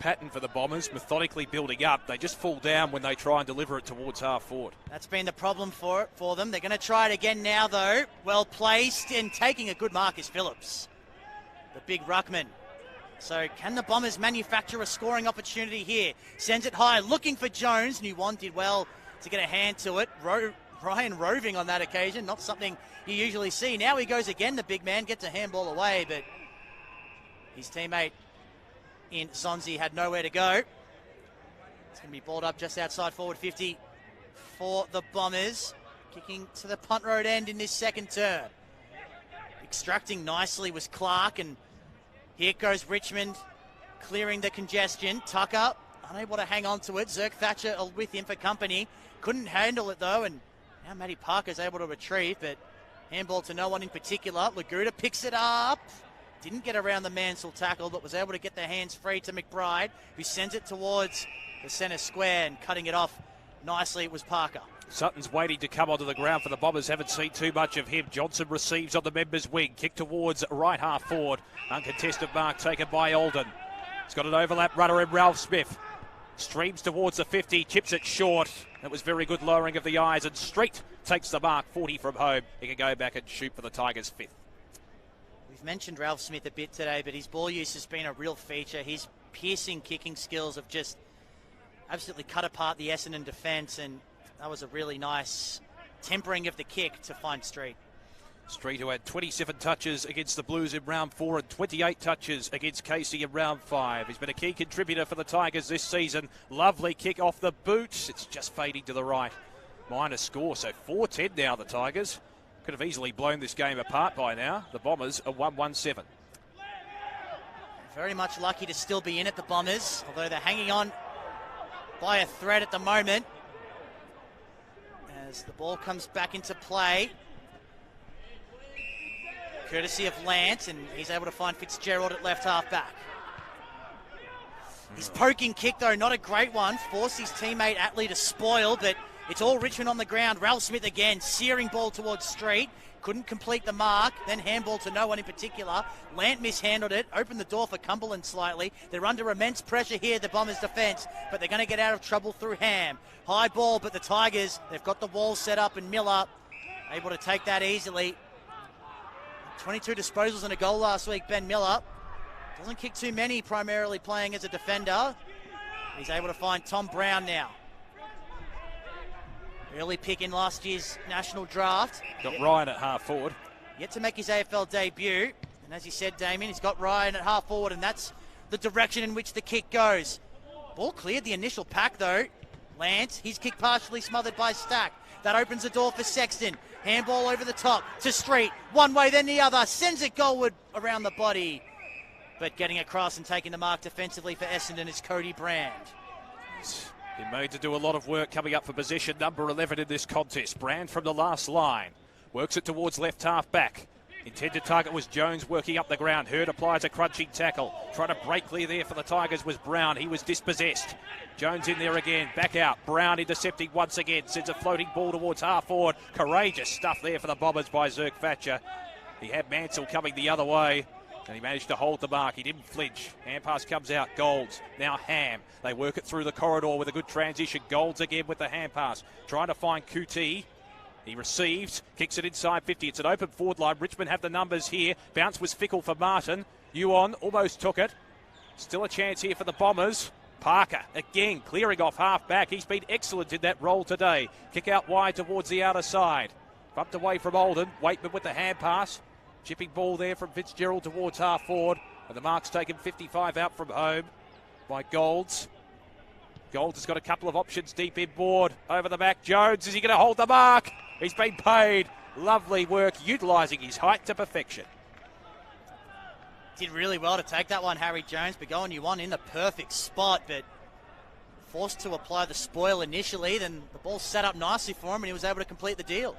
pattern for the Bombers, methodically building up. They just fall down when they try and deliver it towards half forward. That's been the problem for them. They're going to try it again now, though. Well placed and taking a good mark is Phillips, the big ruckman. So can the Bombers manufacture a scoring opportunity here? Sends it high, looking for Jones. Nuwan did well to get a hand to it. Ryan roving on that occasion, not something you usually see. Now he goes again, the big man, gets a handball away, but his teammate in Zonzi had nowhere to go. It's going to be balled up just outside forward 50 for the Bombers. Kicking to the punt road end in this second turn. Extracting nicely was Clark, and here goes Richmond, clearing the congestion. Tucker, unable to hang on to it. Zerk Thatcher with him for company. Couldn't handle it, though, and now Matty Parker's able to retrieve, but handball to no one in particular. Laguda picks it up. Didn't get around the Mansell tackle, but was able to get the hands free to McBride, who sends it towards the centre square, and cutting it off nicely, it was Parker. Sutton's waiting to come onto the ground for the Bombers. Haven't seen too much of him. Johnson receives on the members' wing. Kick towards right half forward. Uncontested mark taken by Alden. He's got an overlap runner in Ralph Smith. Streams towards the 50, chips it short. That was very good lowering of the eyes, and Street takes the mark, 40 from home. He can go back and shoot for the Tigers' fifth. We've mentioned Ralph Smith a bit today, but his ball use has been a real feature. His piercing kicking skills have just absolutely cut apart the Essendon defence, and that was a really nice tempering of the kick to find Street. Street, who had 27 touches against the Blues in round 4 and 28 touches against Casey in round 5. He's been a key contributor for the Tigers this season. Lovely kick off the boot. It's just fading to the right. Minor score, so 4-10 now, the Tigers. Could have easily blown this game apart by now. The Bombers are 1-1-7. Very much lucky to still be in it, the Bombers, although they're hanging on by a thread at the moment. As the ball comes back into play, courtesy of Lance, and he's able to find Fitzgerald at left half back. His poking kick, though, not a great one. Forced his teammate Atley to spoil, but it's all Richmond on the ground. Ralph Smith again, searing ball towards Street. Couldn't complete the mark, then handball to no one in particular. Lant mishandled it, opened the door for Cumberland slightly. They're under immense pressure here, the Bombers' defence, but they're going to get out of trouble through Ham. High ball, but the Tigers, they've got the wall set up, and Miller able to take that easily. 22 disposals and a goal last week, Ben Miller. Doesn't kick too many, primarily playing as a defender. He's able to find Tom Brown now. Early pick in last year's national draft. Got Ryan at half forward. Yet to make his AFL debut. And as you said, Damien, he's got Ryan at half forward, and that's the direction in which the kick goes. Ball cleared the initial pack, though. Lance, his kick partially smothered by Stack. That opens the door for Sexton. Handball over the top to Street. One way, then the other. Sends it goalward around the body. But getting across and taking the mark defensively for Essendon is Cody Brand. He's been made to do a lot of work coming up for position number 11 in this contest. Brand from the last line. Works it towards left half back. Intended target was Jones working up the ground. Hurd applies a crunching tackle. Trying to break clear there for the Tigers was Brown. He was dispossessed. Jones in there again. Back out. Brown intercepting once again. Sends a floating ball towards half forward. Courageous stuff there for the Bombers by Zerk Thatcher. He had Mansell coming the other way, and he managed to hold the mark. He didn't flinch. Hand pass comes out. Golds. Now Ham. They work it through the corridor with a good transition. Golds again with the hand pass. Trying to find Kuti. He receives, kicks it inside 50. It's an open forward line. Richmond have the numbers here. Bounce was fickle for Martin. Yuan almost took it. Still a chance here for the Bombers. Parker again clearing off half back. He's been excellent in that role today. Kick out wide towards the outer side. Bumped away from Alden. Waitman with the hand pass. Chipping ball there from Fitzgerald towards half forward. And the mark's taken 55 out from home by Golds. Golds has got a couple of options deep inboard. Over the back, Jones. Is he going to hold the mark? He's been paid. Lovely work, utilising his height to perfection. Did really well to take that one, Harry Jones, but going you on in the perfect spot, but forced to apply the spoil initially. Then the ball set up nicely for him, and he was able to complete the deal.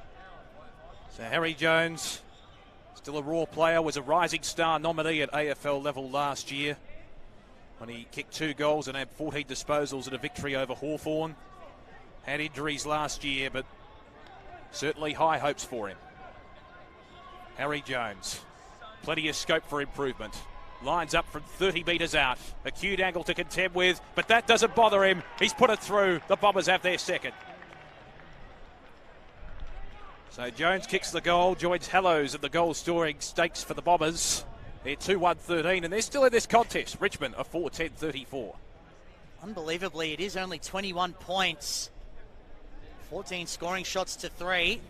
So Harry Jones, still a raw player, was a Rising Star nominee at AFL level last year when he kicked 2 goals and had 14 disposals in a victory over Hawthorn. Had injuries last year, but certainly high hopes for him. Harry Jones, plenty of scope for improvement. Lines up from 30 metres out. Acute angle to contend with, but that doesn't bother him. He's put it through. The Bombers have their second. So Jones kicks the goal, joins Hallows at the goal-scoring stakes for the Bombers. They're 2-1-13, and they're still in this contest. Richmond are 4-10-34. Unbelievably, it is only 21 points. 14 scoring shots to 3.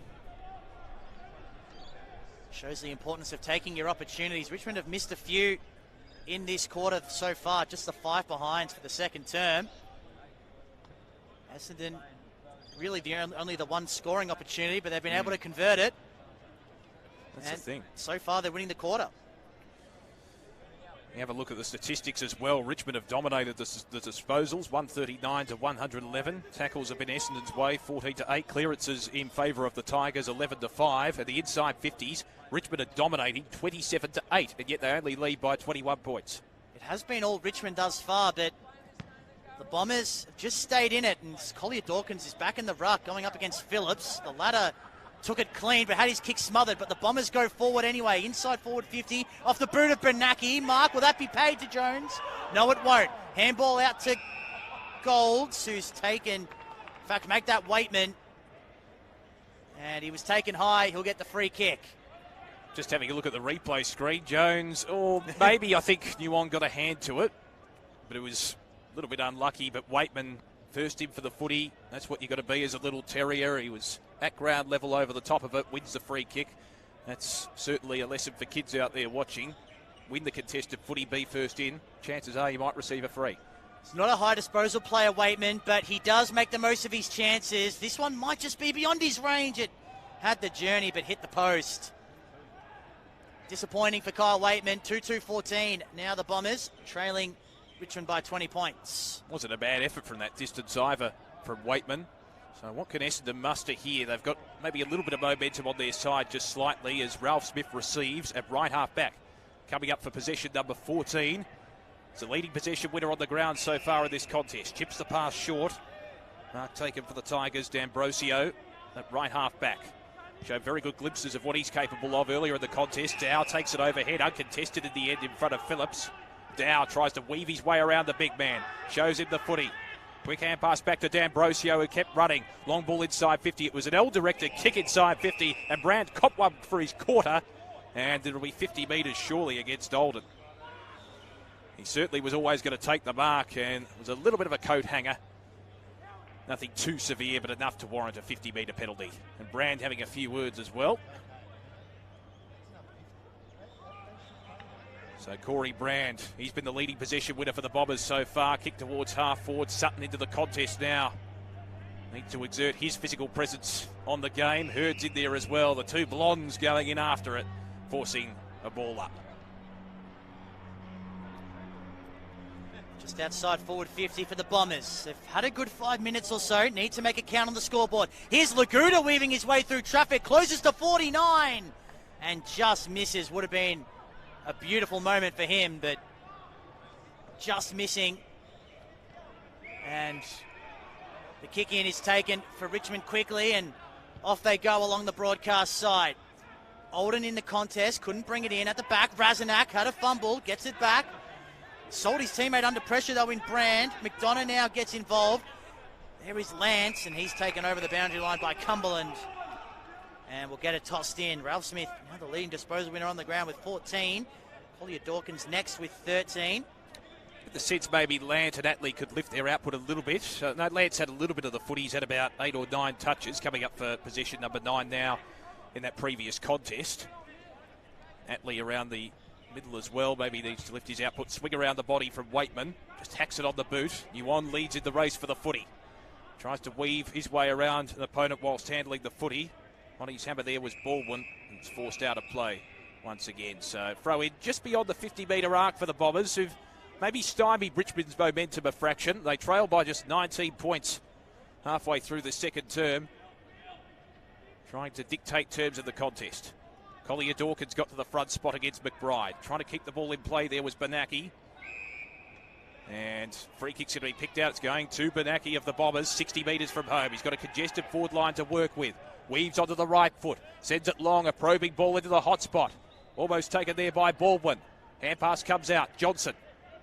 Shows the importance of taking your opportunities. Richmond have missed a few in this quarter so far, just the 5 behinds for the second term. Essendon, really only the one scoring opportunity, but they've been able to convert it. That's the thing. So far, they're winning the quarter. You have a look at the statistics as well. Richmond have dominated the disposals, 139 to 111. Tackles have been Essendon's way, 14 to 8. Clearances in favour of the Tigers, 11 to 5. At the inside 50s, Richmond are dominating, 27 to 8, and yet they only lead by 21 points. It has been all Richmond thus far, but the Bombers have just stayed in it, and Collier Dawkins is back in the ruck, going up against Phillips. The latter took it clean, but had his kick smothered. But the Bombers go forward anyway. Inside forward 50, off the boot of Bernacki. Mark, will that be paid to Jones? No, it won't. Handball out to Golds, who's taken, in fact, make that Waitman. And he was taken high. He'll get the free kick. Just having a look at the replay screen, Jones, or maybe I think Nguyen got a hand to it, but it was a little bit unlucky. But Waitman first in for the footy. That's what you got to be as a little terrier. He was at ground level over the top of it, wins the free kick. That's certainly a lesson for kids out there watching. Win the contested footy, be first in. Chances are you might receive a free. It's not a high disposal player, Waitman, but he does make the most of his chances. This one might just be beyond his range. It had the journey, but hit the post. Disappointing for Kyle Waitman, 2-2-14. Now the Bombers trailing Richmond by 20 points. Wasn't a bad effort from that distance either from Waitman. So what can Essendon muster here? They've got maybe a little bit of momentum on their side just slightly as Ralph Smith receives at right half back. Coming up for possession number 14. It's a leading possession winner on the ground so far in this contest. Chips the pass short. Mark taken for the Tigers, D'Ambrosio at right half back. Showed very good glimpses of what he's capable of earlier in the contest. Dow takes it overhead, uncontested in the end in front of Phillips. Dow tries to weave his way around the big man. Shows him the footy. Quick hand pass back to D'Ambrosio, who kept running. Long ball inside 50. It was an L-directed kick inside 50, and Brand copped one for his quarter, and it'll be 50 metres surely against Oldham. He certainly was always going to take the mark, and it was a little bit of a coat hanger. Nothing too severe, but enough to warrant a 50-metre penalty. And Brand having a few words as well. So Corey Brand, he's been the leading possession winner for the Bombers so far. Kick towards half forward, Sutton into the contest now. Need to exert his physical presence on the game. Hurd's in there as well. The two blondes going in after it, forcing a ball up. Just outside forward 50 for the Bombers. They've had a good 5 minutes or so. Need to make a count on the scoreboard. Here's Laguda weaving his way through traffic. Closes to 49. And just misses. Would have been a beautiful moment for him, but just missing. And the kick in is taken for Richmond quickly, and off they go along the broadcast side. Oldham in the contest, couldn't bring it in at the back. Razanak had a fumble, gets it back. Sold his teammate under pressure though in Brand. McDonough now gets involved. There is Lance, and he's taken over the boundary line by Cumberland. And we'll get it tossed in. Ralph Smith, now the leading disposal winner on the ground with 14. Collier Dawkins next with 13. The sense maybe Lance and Attlee could lift their output a little bit. No, Lance had a little bit of the footy. He's had about 8 or 9 touches, coming up for position number 9 now in that previous contest. Attlee around the middle as well. Maybe needs to lift his output. Swing around the body from Waitman. Just hacks it on the boot. Nguyen leads in the race for the footy. Tries to weave his way around an opponent whilst handling the footy. On his hammer there was Baldwin. It's forced out of play once again. So throw in just beyond the 50-metre arc for the Bombers, who've maybe stymied Richmond's momentum a fraction. They trail by just 19 points halfway through the second term, trying to dictate terms of the contest. Collier Dawkins got to the front spot against McBride. Trying to keep the ball in play there was Bernacki. And free kick's going to be picked out. It's going to Bernacki of the Bombers, 60 metres from home. He's got a congested forward line to work with. Weaves onto the right foot. Sends it long. A probing ball into the hot spot. Almost taken there by Baldwin. Hand pass comes out. Johnson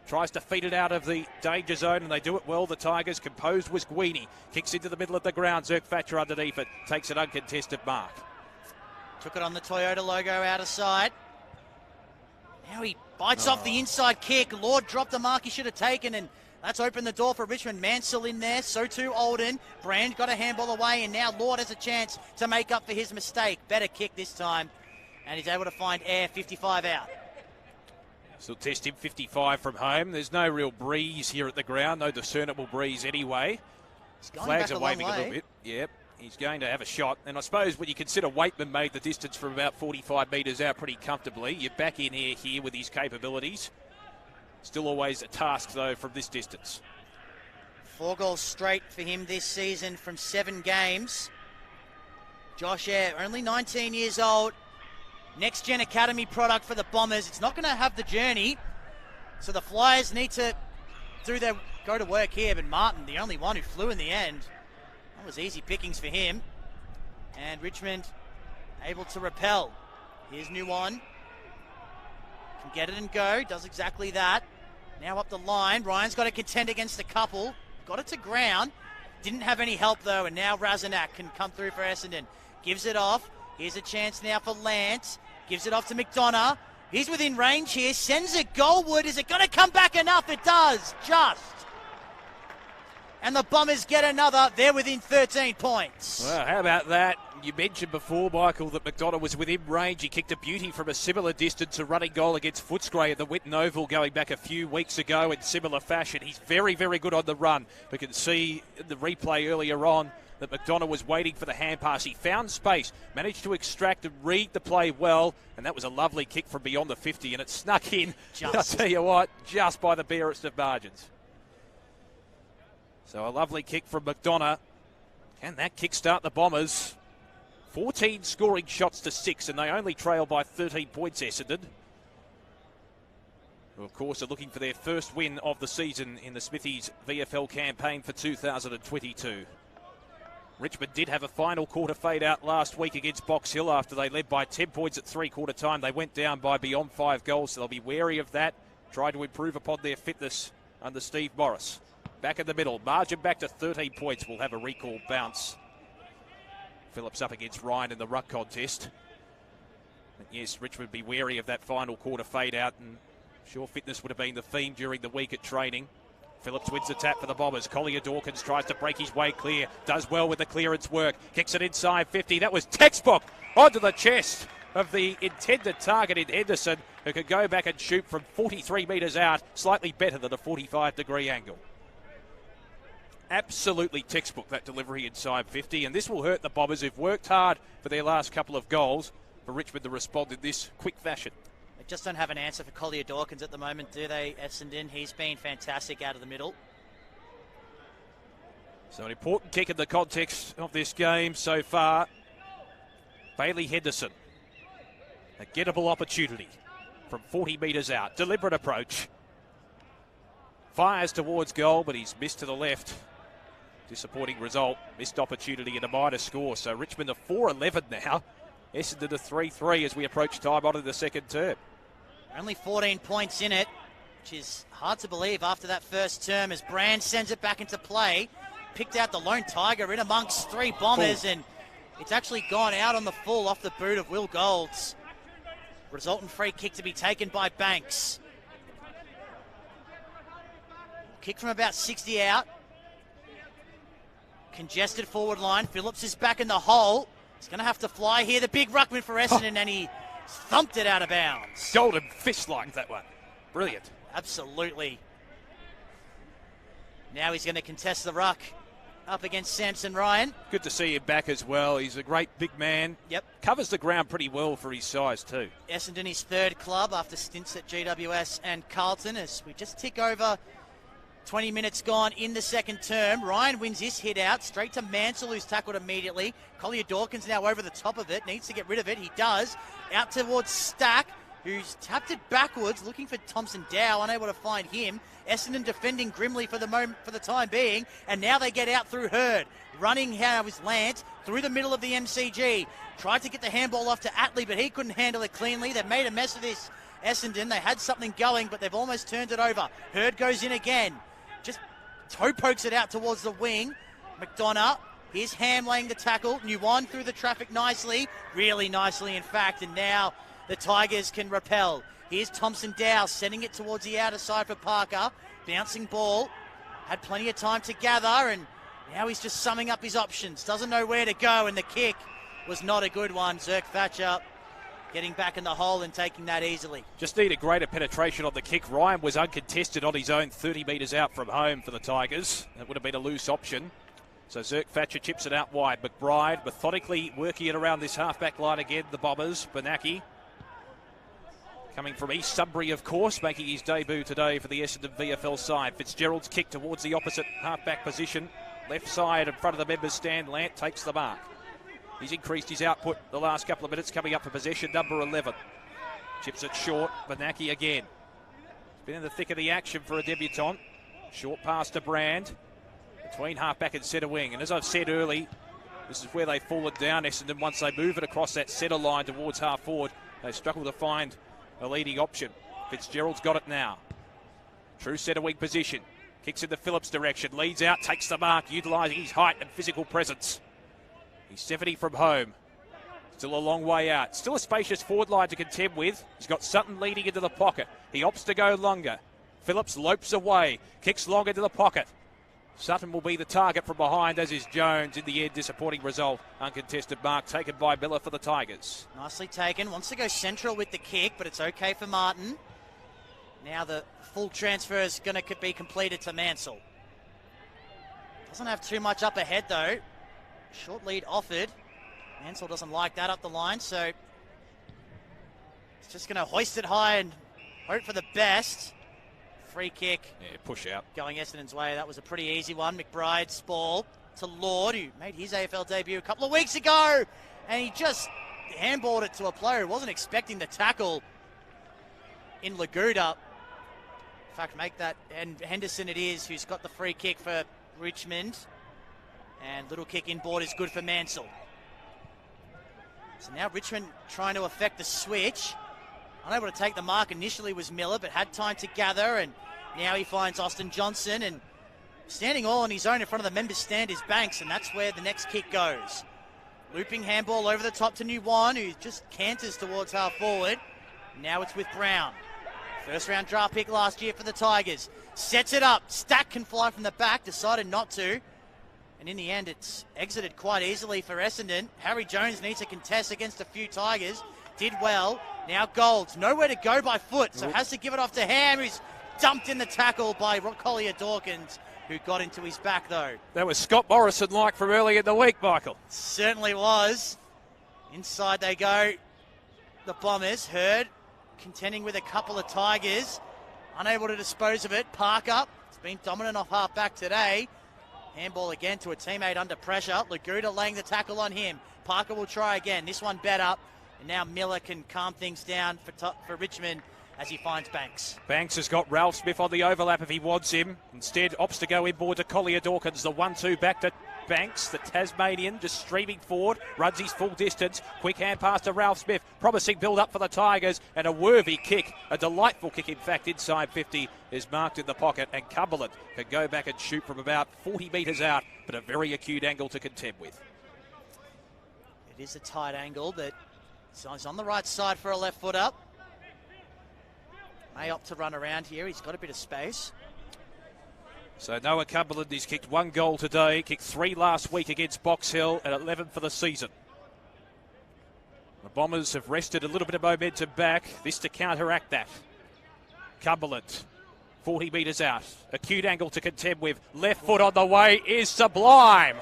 tries to feed it out of the danger zone, and they do it well. The Tigers, composed was Guini. Kicks into the middle of the ground. Zerk Thatcher underneath it. Takes an uncontested mark. Took it on the Toyota logo out of sight. Now he bites off the inside kick. Lord dropped the mark he should have taken, and that's opened the door for Richmond. Mansell in there, so too Olden. Brand got a handball away, and now Lord has a chance to make up for his mistake. Better kick this time, and he's able to find air. 55 out. Still test him 55 from home. There's no real breeze here at the ground, no discernible breeze anyway. Flags are waving a little bit. Yep, he's going to have a shot. And I suppose when you consider Waitman made the distance from about 45 metres out pretty comfortably, you're back in air here with his capabilities. Still always a task, though, from this distance. 4 goals straight for him this season from 7 games. Josh Eyre, only 19 years old. Next-gen academy product for the Bombers. It's not going to have the journey, so the Flyers need to go to work here. But Martin, the only one who flew in the end. That was easy pickings for him. And Richmond able to repel. Here's Nuwan. Can get it and go. Does exactly that. Now up the line. Ryan's got to contend against a couple. Got it to ground. Didn't have any help, though. And now Razanak can come through for Essendon. Gives it off. Here's a chance now for Lance. Gives it off to McDonough. He's within range here. Sends it goalward. Is it going to come back enough? It does. Just. And the Bombers get another. They're within 13 points. Well, how about that? You mentioned before, Michael, that McDonough was within range. He kicked a beauty from a similar distance, a running goal against Footscray at the Whitten Oval going back a few weeks ago in similar fashion. He's very, very good on the run. We can see in the replay earlier on that McDonough was waiting for the hand pass. He found space, managed to extract and read the play well, and that was a lovely kick from beyond the 50, and it snuck in, I'll tell you what, just by the barest of margins. So a lovely kick from McDonough. Can that kickstart the Bombers? 14 scoring shots to 6, and they only trail by 13 points, Essendon. Who, of course, are looking for their first win of the season in the Smithies VFL campaign for 2022. Richmond did have a final quarter fade out last week against Box Hill after they led by 10 points at three-quarter time. They went down by beyond 5 goals, so they'll be wary of that. Try to improve upon their fitness under Steve Morris. Back in the middle, margin back to 13 points. We'll have a recall bounce. Phillips up against Ryan in the ruck contest. But yes, Richmond be wary of that final quarter fade out, and sure fitness would have been the theme during the week at training. Phillips wins the tap for the Bombers. Collier Dawkins tries to break his way clear. Does well with the clearance work. Kicks it inside 50. That was textbook onto the chest of the intended target in Henderson, who could go back and shoot from 43 metres out, slightly better than a 45-degree angle. Absolutely textbook, that delivery inside 50, and this will hurt the Bombers, who've worked hard for their last couple of goals, for Richmond to respond in this quick fashion. They just don't have an answer for Collier Dawkins at the moment, do they, Essendon? He's been fantastic out of the middle. So an important kick in the context of this game so far. Bailey Henderson. A gettable opportunity from 40 metres out. Deliberate approach. Fires towards goal, but he's missed to the left. Disappointing result. Missed opportunity and a minor score. So Richmond are 4-11 now. Essendon are 3-3 as we approach time on in the second term. Only 14 points in it, which is hard to believe after that first term, as Brand sends it back into play. Picked out the lone Tiger in amongst 3 Bombers, and it's actually gone out on the full off the boot of Will Golds. Resultant free kick to be taken by Banks. Kick from about 60 out. Congested forward line. Phillips is back in the hole. He's going to have to fly here. The big ruckman for Essendon, and he thumped it out of bounds. Golden fist-like, that one. Brilliant. Absolutely. Now he's going to contest the ruck up against Samson Ryan. Good to see him back as well. He's a great big man. Yep. Covers the ground pretty well for his size too. Essendon, his 3rd club after stints at GWS and Carlton, as we just tick over 20 minutes gone in the second term. Ryan wins his hit out straight to Mansell, who's tackled immediately. Collier Dawkins now over the top of it, needs to get rid of it. He does. Out towards Stack, who's tapped it backwards, looking for Thompson Dow, unable to find him. Essendon defending grimly for the moment, for the time being, and now they get out through Hurd. Running how is Lance through the middle of the MCG. Tried to get the handball off to Atley, but he couldn't handle it cleanly. They've made a mess of this Essendon. They had something going, but they've almost turned it over. Hurd goes in again. Just toe pokes it out towards the wing. McDonough, here's Ham laying the tackle. Nuwan through the traffic nicely. Really nicely, in fact. And now the Tigers can repel. Here's Thompson Dow sending it towards the outer side for Parker. Bouncing ball. Had plenty of time to gather, and now he's just summing up his options. Doesn't know where to go, and the kick was not a good one. Zerk Thatcher getting back in the hole and taking that easily. Just need a greater penetration on the kick. Ryan was uncontested on his own 30 metres out from home for the Tigers. That would have been a loose option. So Zerk Thatcher chips it out wide. McBride methodically working it around this half-back line again. The Bombers, Benaki, coming from East Sunbury, of course, making his debut today for the Essendon VFL side. Fitzgerald's kick towards the opposite half-back position. Left side in front of the members' stand. Lant takes the mark. He's increased his output the last couple of minutes, coming up for possession, number 11. Chips it short. Benaki again. He's been in the thick of the action for a debutant. Short pass to Brand. Between half-back and centre wing. And as I've said early, this is where they've fallen down, Essendon. Once they move it across that centre line towards half-forward, they struggle to find a leading option. Fitzgerald's got it now. True centre wing position. Kicks in the Phillips direction. Leads out, takes the mark, utilising his height and physical presence. He's 70 from home. Still a long way out. Still a spacious forward line to contend with. He's got Sutton leading into the pocket. He opts to go longer. Phillips lopes away. Kicks long into the pocket. Sutton will be the target from behind, as is Jones. In the end, disappointing result. Uncontested mark taken by Miller for the Tigers. Nicely taken. Wants to go central with the kick, but it's okay for Martin. Now the full transfer is going to be completed to Mansell. Doesn't have too much up ahead, though. Short lead offered. Mansell doesn't like that up the line, so it's just going to hoist it high and hope for the best. Free kick. Yeah, push out. Going Essendon's way. That was a pretty easy one. McBride's ball to Lord, who made his AFL debut a couple of weeks ago. And he just handballed it to a player who wasn't expecting the tackle in Laguda. In fact, make that, and Henderson it is, who's got the free kick for Richmond. And little kick inboard is good for Mansell. So now Richmond trying to affect the switch. Unable to take the mark initially was Miller, but had time to gather, and now he finds Austin Johnson, and standing all on his own in front of the members' stand is Banks, and that's where the next kick goes. Looping handball over the top to Nuwan, who just canters towards half forward. Now it's with Brown. First round draft pick last year for the Tigers. Sets it up. Stack can fly from the back, decided not to. And in the end, it's exited quite easily for Essendon. Harry Jones needs to contest against a few Tigers. Did well. Now Golds, nowhere to go by foot, so has to give it off to Ham, who's dumped in the tackle by Collier Dawkins, who got into his back, though. That was Scott Morrison-like from early in the week, Michael. Certainly was. Inside they go. The Bombers. Hurd contending with a couple of Tigers. Unable to dispose of it. Parker has been dominant off half-back today. Handball again to a teammate under pressure. Laguda laying the tackle on him. Parker will try again. This one better. And now Miller can calm things down for Richmond as he finds Banks. Banks has got Ralph Smith on the overlap if he wants him. Instead, opts to go inboard to Collier Dawkins. The 1-2 back to Banks, the Tasmanian, just streaming forward, runs his full distance. Quick hand pass to Ralph Smith. Promising build-up for the Tigers, and a worthy kick, a delightful kick, in fact, inside 50 is marked in the pocket, and Cumberland can go back and shoot from about 40 metres out, but a very acute angle to contend with. It is a tight angle, but so he's on the right side for a left foot up. May opt to run around here. He's got a bit of space. So Noah Cumberland, he's kicked 1 goal today, kicked 3 last week against Box Hill, and 11 for the season. The Bombers have wrested a little bit of momentum back. This to counteract that. Cumberland, 40 metres out. Acute angle to contend with. Left foot on the way is sublime.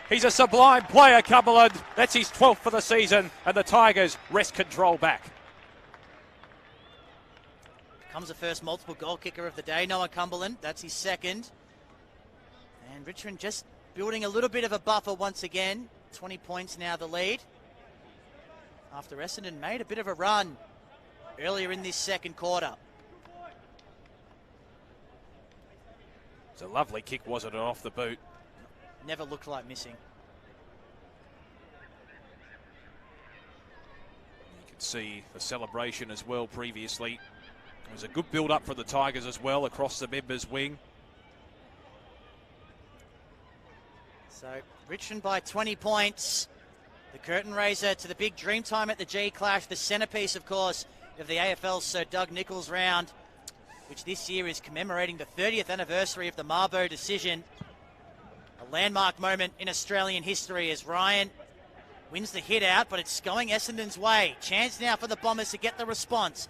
He's a sublime player, Cumberland. That's his 12th for the season, and the Tigers wrest control back. Becomes the first multiple goal kicker of the day, Noah Cumberland. That's his second. And Richmond just building a little bit of a buffer once again. 20 points now the lead. After Essendon made a bit of a run earlier in this second quarter. It's a lovely kick, wasn't it, off the boot? Never looked like missing. You can did see the celebration as well previously. It was a good build-up for the Tigers as well across the members' wing. So Richmond by 20 points. The curtain raiser to the big dream time at the G Clash. The centrepiece, of course, of the AFL's Sir Doug Nicholls round, which this year is commemorating the 30th anniversary of the Mabo decision. A landmark moment in Australian history as Ryan wins the hit out, but it's going Essendon's way. Chance now for the Bombers to get the response.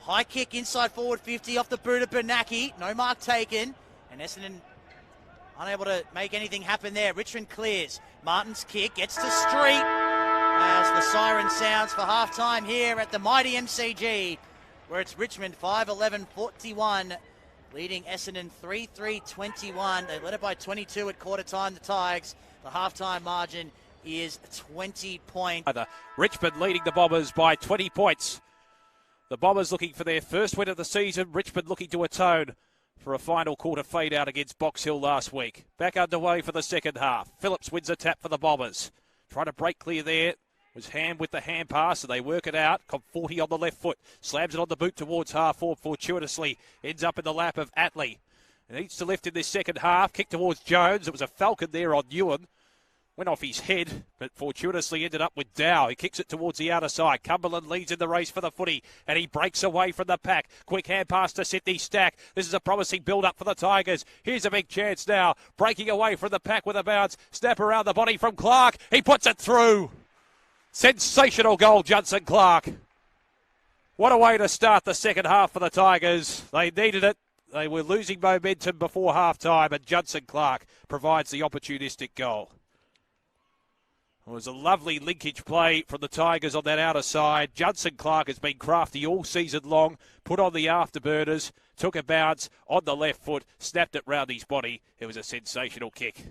High kick inside forward 50 off the boot of Bernacki. No mark taken. And Essendon unable to make anything happen there. Richmond clears. Martin's kick gets to street as the siren sounds for half-time here at the mighty MCG, where it's Richmond 5-11-41, leading Essendon 3-3-21. They led it by 22 at quarter-time, the Tigers. The half-time margin is 20 points. Richmond leading the Bombers by 20 points. The Bombers looking for their first win of the season. Richmond looking to atone for a final quarter fade out against Box Hill last week. Back underway for the second half. Phillips wins a tap for the Bombers. Trying to break clear there. Was Ham with the hand pass, so they work it out. Comforty on the left foot. Slams it on the boot towards half forward fortuitously. Ends up in the lap of Atley. It needs to lift in this second half. Kick towards Jones. It was a falcon there on Ewan. Went off his head, but fortuitously ended up with Dow. He kicks it towards the outer side. Cumberland leads in the race for the footy, and he breaks away from the pack. Quick hand pass to Sydney Stack. This is a promising build-up for the Tigers. Here's a big chance now. Breaking away from the pack with a bounce. Snap around the body from Clark. He puts it through. Sensational goal, Judson Clark. What a way to start the second half for the Tigers. They needed it. They were losing momentum before half-time, and Judson Clark provides the opportunistic goal. It was a lovely linkage play from the Tigers on that outer side. Judson Clark has been crafty all season long, put on the afterburners, took a bounce on the left foot, snapped it round his body. It was a sensational kick.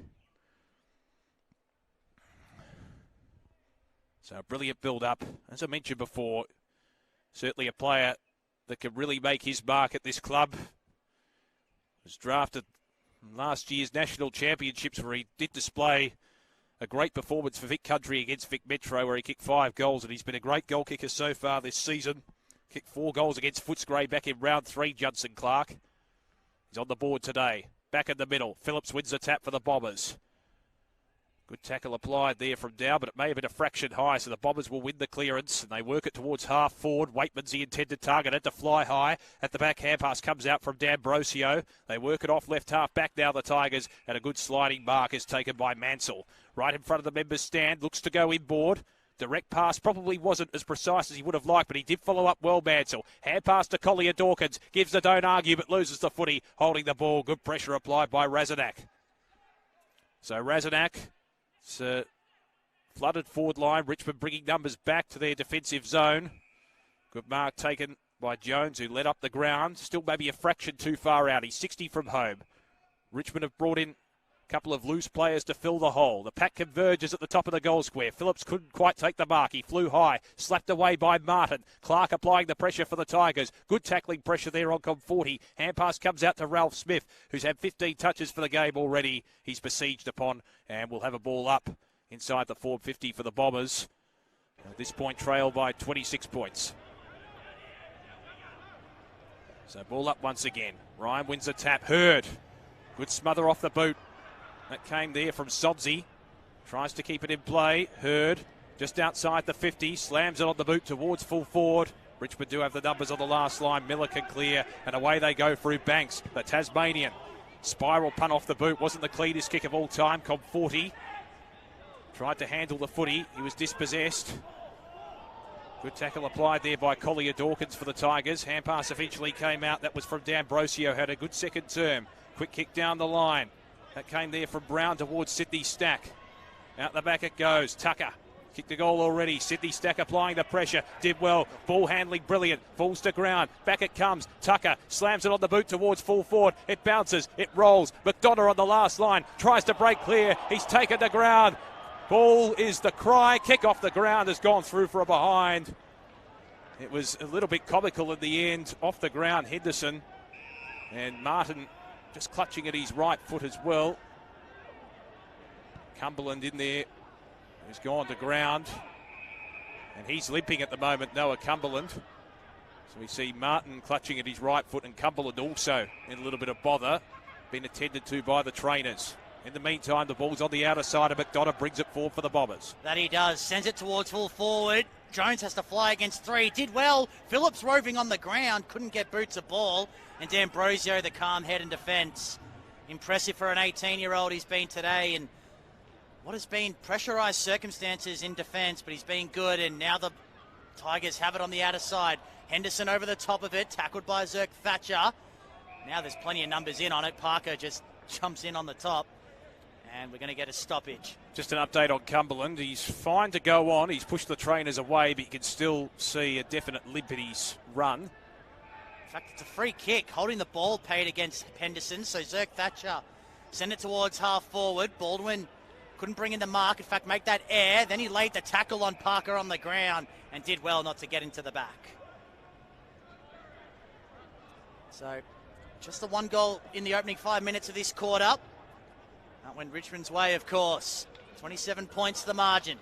So a brilliant build-up. As I mentioned before, certainly a player that can really make his mark at this club. Was drafted in last year's national championships where he did display a great performance for Vic Country against Vic Metro, where he kicked 5 goals, and he's been a great goal kicker so far this season. Kicked 4 goals against Footscray back in round 3, Judson Clark. He's on the board today. Back in the middle. Phillips wins the tap for the Bombers. Good tackle applied there from Dow, but it may have been a fraction high, so the Bombers will win the clearance, and they work it towards half forward. Waitman's the intended target, had to fly high. At the back, hand pass comes out from D'Ambrosio. They work it off left half back now, the Tigers, and a good sliding mark is taken by Mansell. Right in front of the members' stand, looks to go inboard. Direct pass probably wasn't as precise as he would have liked, but he did follow up well, Mansell. Hand pass to Collier Dawkins, gives the don't argue, but loses the footy, holding the ball. Good pressure applied by Razanak. So Razanak... It's a flooded forward line. Richmond bringing numbers back to their defensive zone. Good mark taken by Jones, who led up the ground. Still maybe a fraction too far out. He's 60 from home. Richmond have brought in a couple of loose players to fill the hole. The pack converges at the top of the goal square. Phillips couldn't quite take the mark. He flew high, slapped away by Martin. Clark applying the pressure for the Tigers. Good tackling pressure there on Comforty. Hand pass comes out to Ralph Smith, who's had 15 touches for the game already. He's besieged upon, and will have a ball up inside the forward 50 for the Bombers. At this point, trailed by 26 points. So ball up once again. Ryan wins the tap. Hurd. Good smother off the boot. That came there from Sodzi. Tries to keep it in play. Hurd just outside the 50. Slams it on the boot towards full forward. Richmond do have the numbers on the last line. Miller can clear, and away they go through Banks. The Tasmanian. Spiral punt off the boot. Wasn't the cleanest kick of all time. Comforty tried to handle the footy. He was dispossessed. Good tackle applied there by Collier Dawkins for the Tigers. Hand pass eventually came out. That was from D'Ambrosio. Had a good second term. Quick kick down the line. That came there from Brown towards Sydney Stack. Out the back it goes. Tucker kicked the goal already. Sydney Stack applying the pressure. Did well. Ball handling brilliant. Falls to ground. Back it comes. Tucker slams it on the boot towards full forward. It bounces. It rolls. McDonough on the last line. Tries to break clear. He's taken the ground. Ball is the cry. Kick off the ground has gone through for a behind. It was a little bit comical in the end. Off the ground, Henderson. And Martin just clutching at his right foot as well. Cumberland in there, who's gone to ground. And he's limping at the moment, Noah Cumberland. So we see Martin clutching at his right foot and Cumberland also in a little bit of bother, being attended to by the trainers. In the meantime, the ball's on the outer side, and McDonough brings it forward for the Bombers. That he does. Sends it towards full forward. Jones has to fly against three. Did well. Phillips roving on the ground. Couldn't get boots a ball. And D'Ambrosio, the calm head in defence. Impressive for an 18-year-old he's been today. And what has been pressurised circumstances in defence, but he's been good. And now the Tigers have it on the outer side. Henderson over the top of it. Tackled by Zerk Thatcher. Now there's plenty of numbers in on it. Parker just jumps in on the top. And we're going to get a stoppage. Just an update on Cumberland. He's fine to go on. He's pushed the trainers away, but you can still see a definite limp in his run. In fact, it's a free kick. Holding the ball paid against Henderson. So Zerk Thatcher send it towards half forward. Baldwin couldn't bring in the mark. In fact, make that air. Then he laid the tackle on Parker on the ground and did well not to get into the back. So just the one goal in the opening 5 minutes of this quarter. That went Richmond's way, of course. 27 points the margin.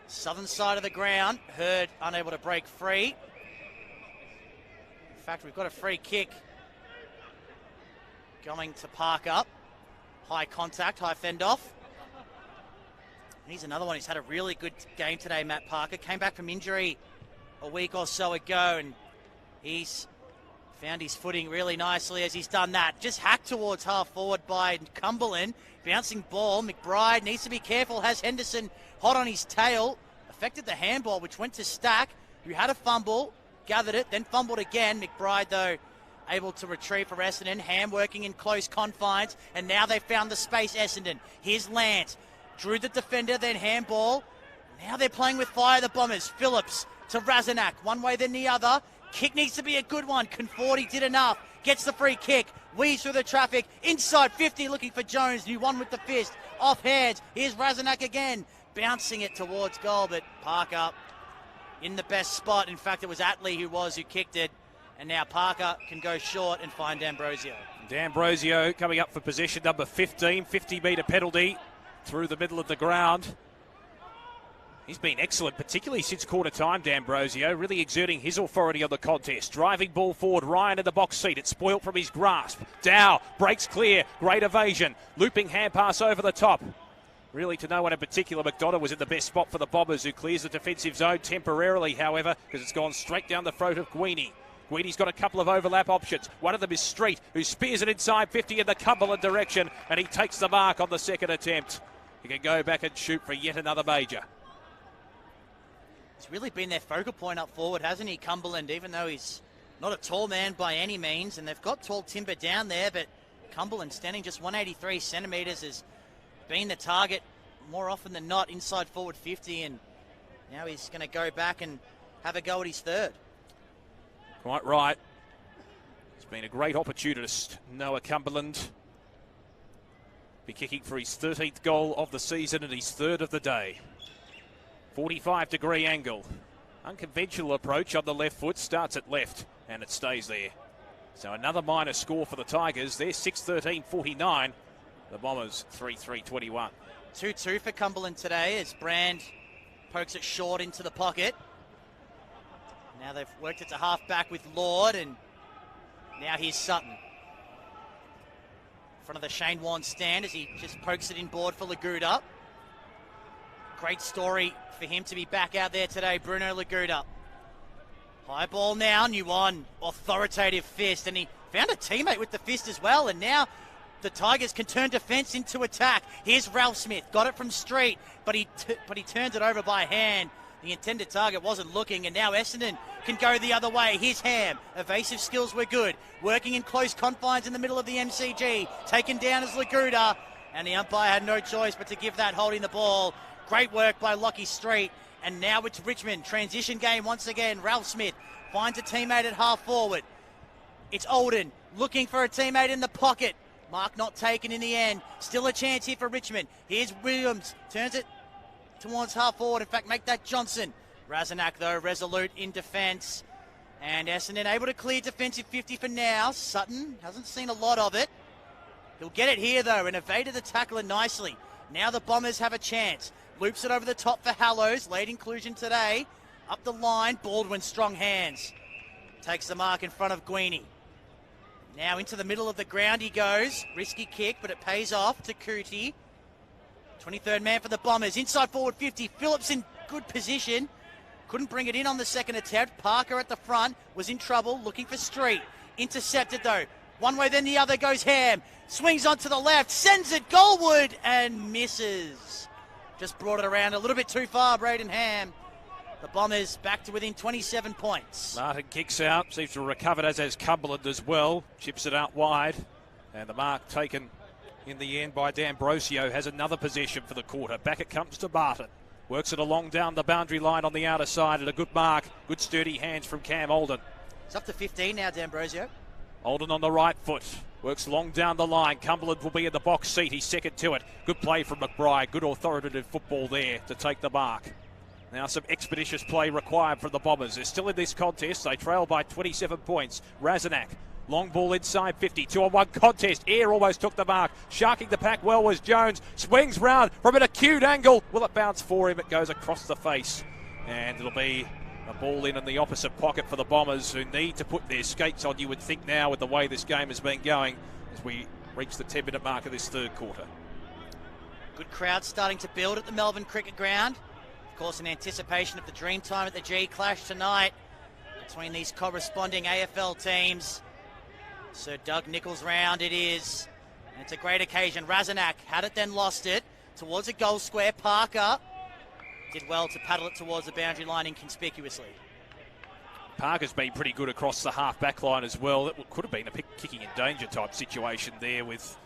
Southern side of the ground. Hurd unable to break free. In fact, we've got a free kick going to Parker. High contact, high fend off. And he's another one who's had a really good game today, Matt Parker. Came back from injury a week or so ago, and he's found his footing really nicely as he's done that. Just hacked towards half forward by Cumberland. Bouncing ball. McBride needs to be careful. Has Henderson hot on his tail. Affected the handball, which went to Stack, who had a fumble. Gathered it, then fumbled again. McBride, though, able to retrieve for Essendon. Ham working in close confines. And now they've found the space, Essendon. Here's Lance. Drew the defender, then handball. Now they're playing with fire, the Bombers. Phillips to Razanak. One way, then the other. Kick needs to be a good one. Conforti did enough. Gets the free kick. Weaves through the traffic. Inside 50 looking for Jones. New one with the fist. Off hands. Here's Razanak again. Bouncing it towards goal, but Parker in the best spot. In fact, it was Atley who kicked it. And now Parker can go short and find D'Ambrosio. D'Ambrosio coming up for possession number 15. 50-metre penalty through the middle of the ground. He's been excellent, particularly since quarter time, D'Ambrosio, really exerting his authority on the contest. Driving ball forward, Ryan in the box seat. It's spoilt from his grasp. Dow breaks clear, great evasion. Looping hand pass over the top. Really to no one in particular, McDonough was in the best spot for the Bombers, who clears the defensive zone temporarily, however, because it's gone straight down the throat of Guini. Guini's got a couple of overlap options. One of them is Street, who spears it inside 50 in the Cumberland direction, and he takes the mark on the second attempt. He can go back and shoot for yet another major. He's really been their focal point up forward, hasn't he, Cumberland, even though he's not a tall man by any means. And they've got tall timber down there, but Cumberland, standing just 183 centimetres, has been the target more often than not inside forward 50. And now he's going to go back and have a go at his third. Quite right. It's been a great opportunist, Noah Cumberland. Be kicking for his 13th goal of the season and his third of the day. 45-degree angle. Unconventional approach on the left foot. Starts at left and it stays there. So another minor score for the Tigers. They're 6-13-49. The Bombers 3-3-21. 2-2 for Cumberland today as Brand pokes it short into the pocket. Now they've worked it to half back with Lord, and now here's Sutton. In front of the Shane Warne stand as he just pokes it in board for Laguda. Great story for him to be back out there today, Bruno Laguda. High ball now, new one, authoritative fist, and he found a teammate with the fist as well, and now the Tigers can turn defence into attack. Here's Ralph Smith, got it from Street, but he turns it over by hand. The intended target wasn't looking, and now Essendon can go the other way. Here's Ham. Evasive skills were good. Working in close confines in the middle of the MCG. Taken down as Laguda, and the umpire had no choice but to give that holding the ball. Great work by Lockie Street, and now it's Richmond. Transition game once again. Ralph Smith finds a teammate at half forward. It's Olden looking for a teammate in the pocket. Mark not taken in the end. Still a chance here for Richmond. Here's Williams. Turns it towards half forward. In fact, make that Johnson. Razanak, though, resolute in defence. And Essendon able to clear defensive 50 for now. Sutton hasn't seen a lot of it. He'll get it here, though, and evaded the tackler nicely. Now the Bombers have a chance. Loops it over the top for Hallows. Late inclusion today. Up the line, Baldwin, strong hands. Takes the mark in front of Guini. Now into the middle of the ground he goes. Risky kick, but it pays off to Cootie. 23rd man for the Bombers. Inside forward 50. Phillips in good position. Couldn't bring it in on the second attempt. Parker at the front was in trouble, looking for Street. Intercepted though. One way, then the other goes Ham. Swings onto the left, sends it goalward and misses. Just brought it around a little bit too far, Braden Ham. The Bombers back to within 27 points. Martin kicks out, seems to have recovered, as has Cumberland as well. Chips it out wide. And the mark taken in the end by D'Ambrosio has another possession for the quarter. Back it comes to Martin. Works it along down the boundary line on the outer side and a good mark. Good sturdy hands from Cam Olden. It's up to 15 now, D'Ambrosio. Olden on the right foot. Works long down the line. Cumberland will be in the box seat. He's second to it. Good play from McBride. Good authoritative football there to take the mark. Now some expeditious play required from the Bombers. They're still in this contest. They trail by 27 points. Razanak. Long ball inside 50. 2-on-1 contest. Air almost took the mark. Sharking the pack well was Jones. Swings round from an acute angle. Will it bounce for him? It goes across the face. And it'll be a ball in the opposite pocket for the Bombers, who need to put their skates on, you would think, now with the way this game has been going as we reach the 10-minute mark of this third quarter. Good crowd starting to build at the Melbourne Cricket Ground. Of course, in anticipation of the dream time at the G Clash tonight between these corresponding AFL teams. Sir Doug Nicholls round it is. And it's a great occasion. Razanak had it, then lost it towards a goal square. Parker did well to paddle it towards the boundary line inconspicuously. Parker's been pretty good across the half-back line as well. It could have been a kicking in danger type situation there with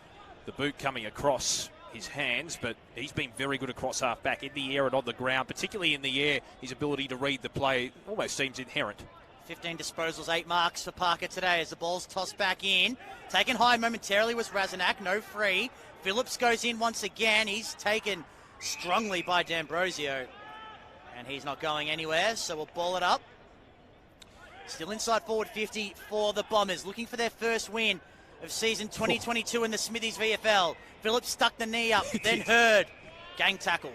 the boot coming across his hands, but he's been very good across half-back in the air and on the ground, particularly in the air. His ability to read the play almost seems inherent. 15 disposals, 8 marks for Parker today as the ball's tossed back in. Taken high momentarily was Razanak, no free. Phillips goes in once again. He's taken strongly by D'Ambrosio. And he's not going anywhere, so we'll ball it up. Still inside forward 50 for the Bombers, looking for their first win of season 2022 in the Smithies VFL. Phillips stuck the knee up, then Hurd gang tackled.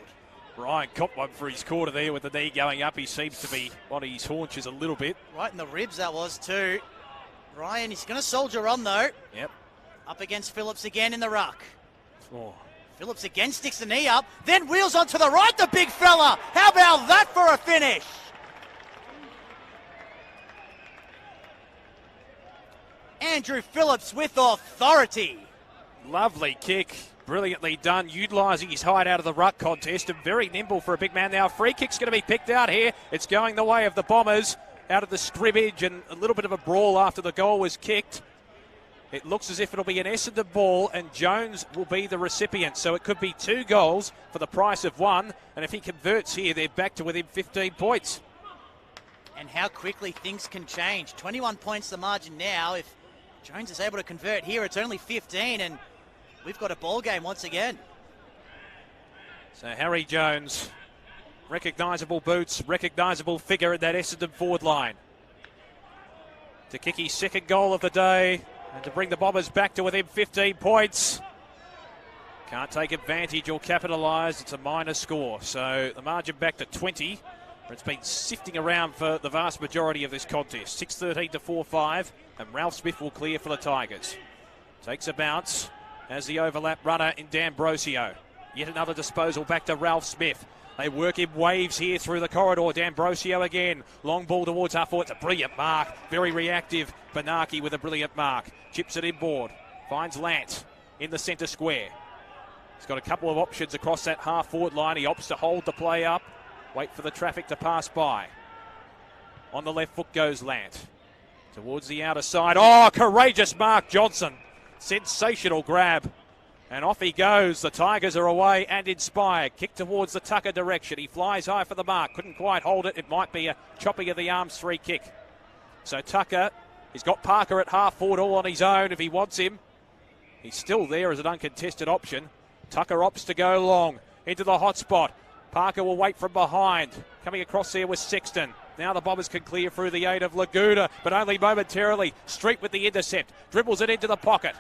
Ryan copped one for his quarter there with the knee going up. He seems to be on his haunches a little bit. Right in the ribs that was too. Ryan, he's going to soldier on though. Yep. Up against Phillips again in the ruck. Oh. Phillips again sticks the knee up, then wheels onto the right, the big fella. How about that for a finish? Andrew Phillips with authority. Lovely kick. Brilliantly done, utilising his height out of the ruck contest, and very nimble for a big man. Now, free kick's going to be picked out here. It's going the way of the Bombers out of the scrimmage, and a little bit of a brawl after the goal was kicked. It looks as if it'll be an Essendon ball, and Jones will be the recipient. So it could be 2 goals for the price of 1, and if he converts here, they're back to within 15 points. And how quickly things can change. 21 points the margin now. If Jones is able to convert here, it's only 15, and we've got a ball game once again. So Harry Jones, recognisable boots, recognisable figure in that Essendon forward line. To kick his second goal of the day and to bring the Bombers back to within 15 points. Can't take advantage or capitalise. It's a minor score. So the margin back to 20. It's been sifting around for the vast majority of this contest. 6-13 to 4-5, and Ralph Smith will clear for the Tigers. Takes a bounce as the overlap runner in D'Ambrosio. Yet another disposal back to Ralph Smith. They work in waves here through the corridor. D'Ambrosio again. Long ball towards half forward. It's a brilliant mark. Very reactive. Benaki with a brilliant mark. Chips it inboard. Finds Lant in the centre square. He's got a couple of options across that half forward line. He opts to hold the play up. Wait for the traffic to pass by. On the left foot goes Lant. Towards the outer side. Oh, courageous Mark Johnson. Sensational grab. And off he goes. The Tigers are away and inspired. Kick towards the Tucker direction. He flies high for the mark. Couldn't quite hold it. It might be a chopping of the arms free kick. So Tucker, he's got Parker at half forward all on his own if he wants him. He's still there as an uncontested option. Tucker opts to go long into the hot spot. Parker will wait from behind. Coming across there with Sexton. Now the Bombers can clear through the aid of Laguna, but only momentarily. Street with the intercept. Dribbles it into the pocket.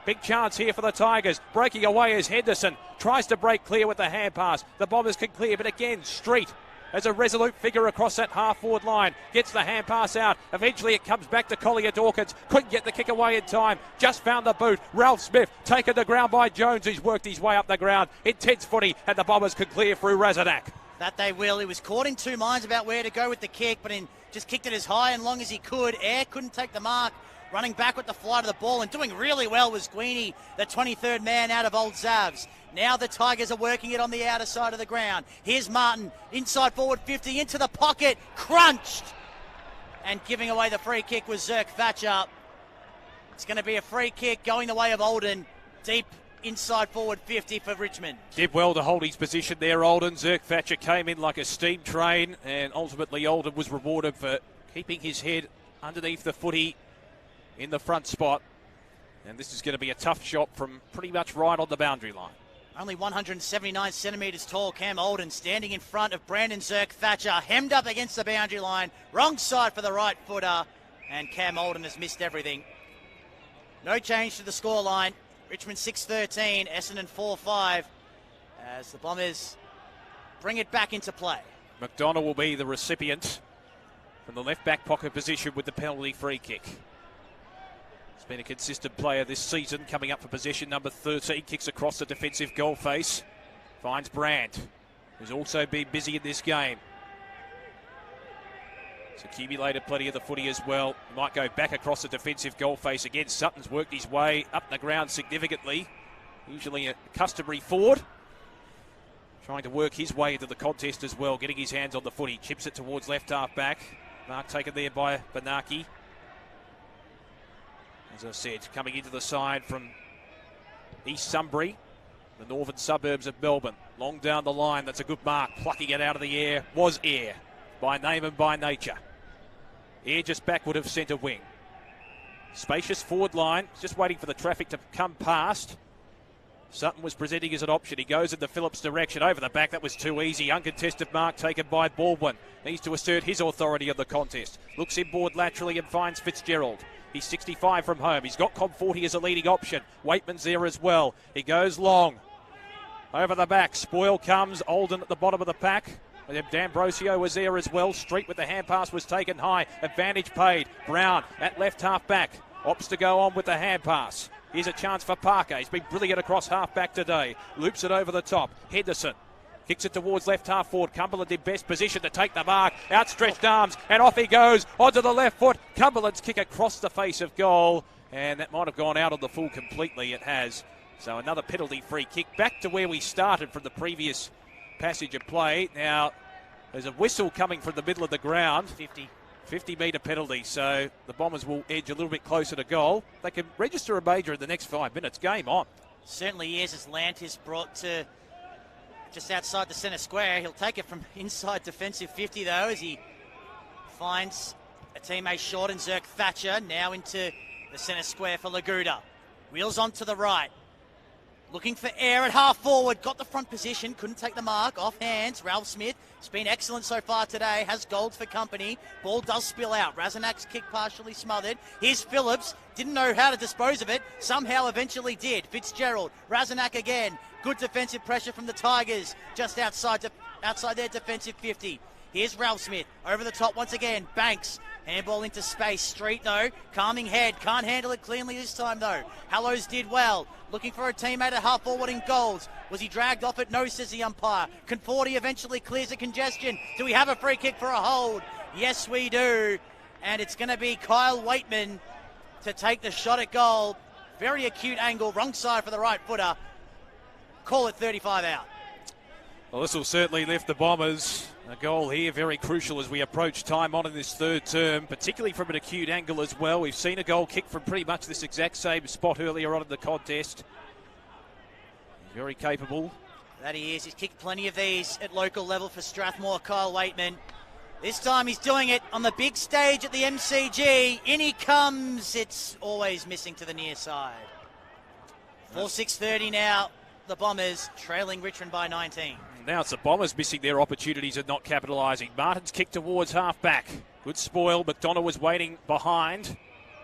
Big chance here for the Tigers. Breaking away is Henderson. Tries to break clear with the hand pass. The Bombers can clear, but again, Street as a resolute figure across that half-forward line. Gets the hand pass out. Eventually it comes back to Collier Dawkins. Couldn't get the kick away in time. Just found the boot. Ralph Smith taken to ground by Jones. He's worked his way up the ground. Intense footy, and the Bombers can clear through Razanak. That they will. He was caught in two minds about where to go with the kick, but just kicked it as high and long as he could. Air couldn't take the mark. Running back with the flight of the ball and doing really well was Guini, the 23rd man out of Old Zavs. Now the Tigers are working it on the outer side of the ground. Here's Martin, inside forward 50, into the pocket, crunched. And giving away the free kick was Zirk Thatcher. It's going to be a free kick going the way of Olden, deep inside forward 50 for Richmond. Did well to hold his position there, Olden. Zirk Thatcher came in like a steam train, and ultimately Olden was rewarded for keeping his head underneath the footy in the front spot. And this is going to be a tough shot from pretty much right on the boundary line. Only 179 centimetres tall, Cam Olden standing in front of Brandon Zirk Thatcher, hemmed up against the boundary line. Wrong side for the right footer, and Cam Olden has missed everything. No change to the scoreline. Richmond 6-13, Essendon 4-5, as the Bombers bring it back into play. McDonough will be the recipient from the left back pocket position with the penalty free kick. Been a consistent player this season, coming up for possession number 13, kicks across the defensive goal face, finds Brandt, who's also been busy in this game. He's accumulated plenty of the footy as well. He might go back across the defensive goal face again. Sutton's worked his way up the ground significantly, usually a customary forward, trying to work his way into the contest as well, getting his hands on the footy, chips it towards left half back. Mark taken there by Benaki. As I said, coming into the side from East Sunbury, the northern suburbs of Melbourne. Long down the line, that's a good mark. Plucking it out of the air was Air, by name and by nature. Air just backward of centre wing. Spacious forward line, just waiting for the traffic to come past. Sutton was presenting as an option. He goes in the Phillips direction, over the back. That was too easy. Uncontested mark taken by Baldwin. Needs to assert his authority on the contest. Looks inboard laterally and finds Fitzgerald. He's 65 from home. He's got Cobb 40 as a leading option. Waitman's there as well. He goes long. Over the back. Spoil comes. Olden at the bottom of the pack. D'Ambrosio was there as well. Street with the hand pass was taken high. Advantage paid. Brown at left half back. Opts to go on with the hand pass. Here's a chance for Parker. He's been brilliant across half back today. Loops it over the top. Henderson kicks it towards left half forward. Cumberland in best position to take the mark. Outstretched arms, and off he goes onto the left foot. Cumberland's kick across the face of goal, and that might have gone out on the full completely. It has. So another penalty free kick. Back to where we started from the previous passage of play. Now, there's a whistle coming from the middle of the ground. 50-metre penalty, so the Bombers will edge a little bit closer to goal. They can register a major in the next 5 minutes. Game on. Certainly is, as Lantis brought to just outside the centre square. He'll take it from inside defensive 50, though, as he finds a teammate short and Zirk Thatcher now into the centre square for Laguda. Wheels on to the right. Looking for Air at half forward. Got the front position. Couldn't take the mark. Off hands. Ralph Smith has been excellent so far today. Has gold for company. Ball does spill out. Razanak's kick partially smothered. Here's Phillips. Didn't know how to dispose of it. Somehow eventually did. Fitzgerald. Razanak again. Good defensive pressure from the Tigers. Just outside their defensive 50. Here's Ralph Smith. Over the top once again. Banks. Handball into space. Street, though. Calming head. Can't handle it cleanly this time, though. Hallows did well. Looking for a teammate at half forward in goals. Was he dragged off it? No, says the umpire. Conforti eventually clears the congestion. Do we have a free kick for a hold? Yes, we do. And it's going to be Kyle Waitman to take the shot at goal. Very acute angle. Wrong side for the right footer. Call it 35 out. Well, this will certainly lift the Bombers. A goal here, very crucial as we approach time on in this third term, particularly from an acute angle as well. We've seen a goal kick from pretty much this exact same spot earlier on in the contest. Very capable. That he is. He's kicked plenty of these at local level for Strathmore, Kyle Waitman. This time he's doing it on the big stage at the MCG. In he comes. It's always missing to the near side. 4:6:30 now. The Bombers trailing Richmond by 19. Now it's the Bombers missing their opportunities and not capitalising. Martin's kick towards half back. Good spoil. McDonough was waiting behind.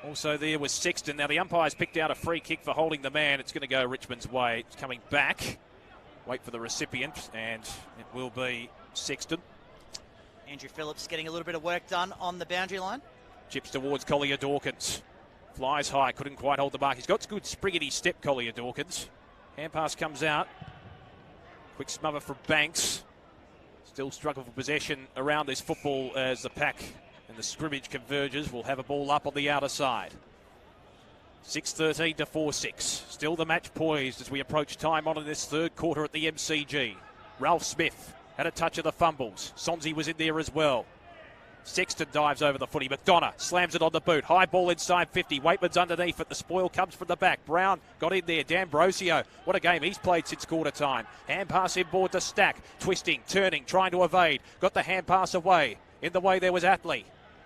Also there was Sexton. Now the umpire's picked out a free kick for holding the man. It's going to go Richmond's way. It's coming back. Wait for the recipient, and it will be Sexton. Andrew Phillips getting a little bit of work done on the boundary line. Chips towards Collier Dawkins. Flies high, couldn't quite hold the mark. He's got good spriggity step, Collier Dawkins. Hand pass comes out. Quick smother from Banks. Still struggle for possession around this football as the pack and the scrimmage converges. We'll have a ball up on the outer side. 6:13 to 4-6. Still the match poised as we approach time on in this third quarter at the MCG. Ralph Smith had a touch of the fumbles. Sonzi was in there as well. Sexton dives over the footy. McDonough slams it on the boot. High ball inside 50. Waitman's underneath it. The spoil comes from the back. Brown got in there. D'Ambrosio. What a game he's played since quarter time. Hand pass inboard to Stack. Twisting, turning, trying to evade. Got the hand pass away. In the way there was Atley.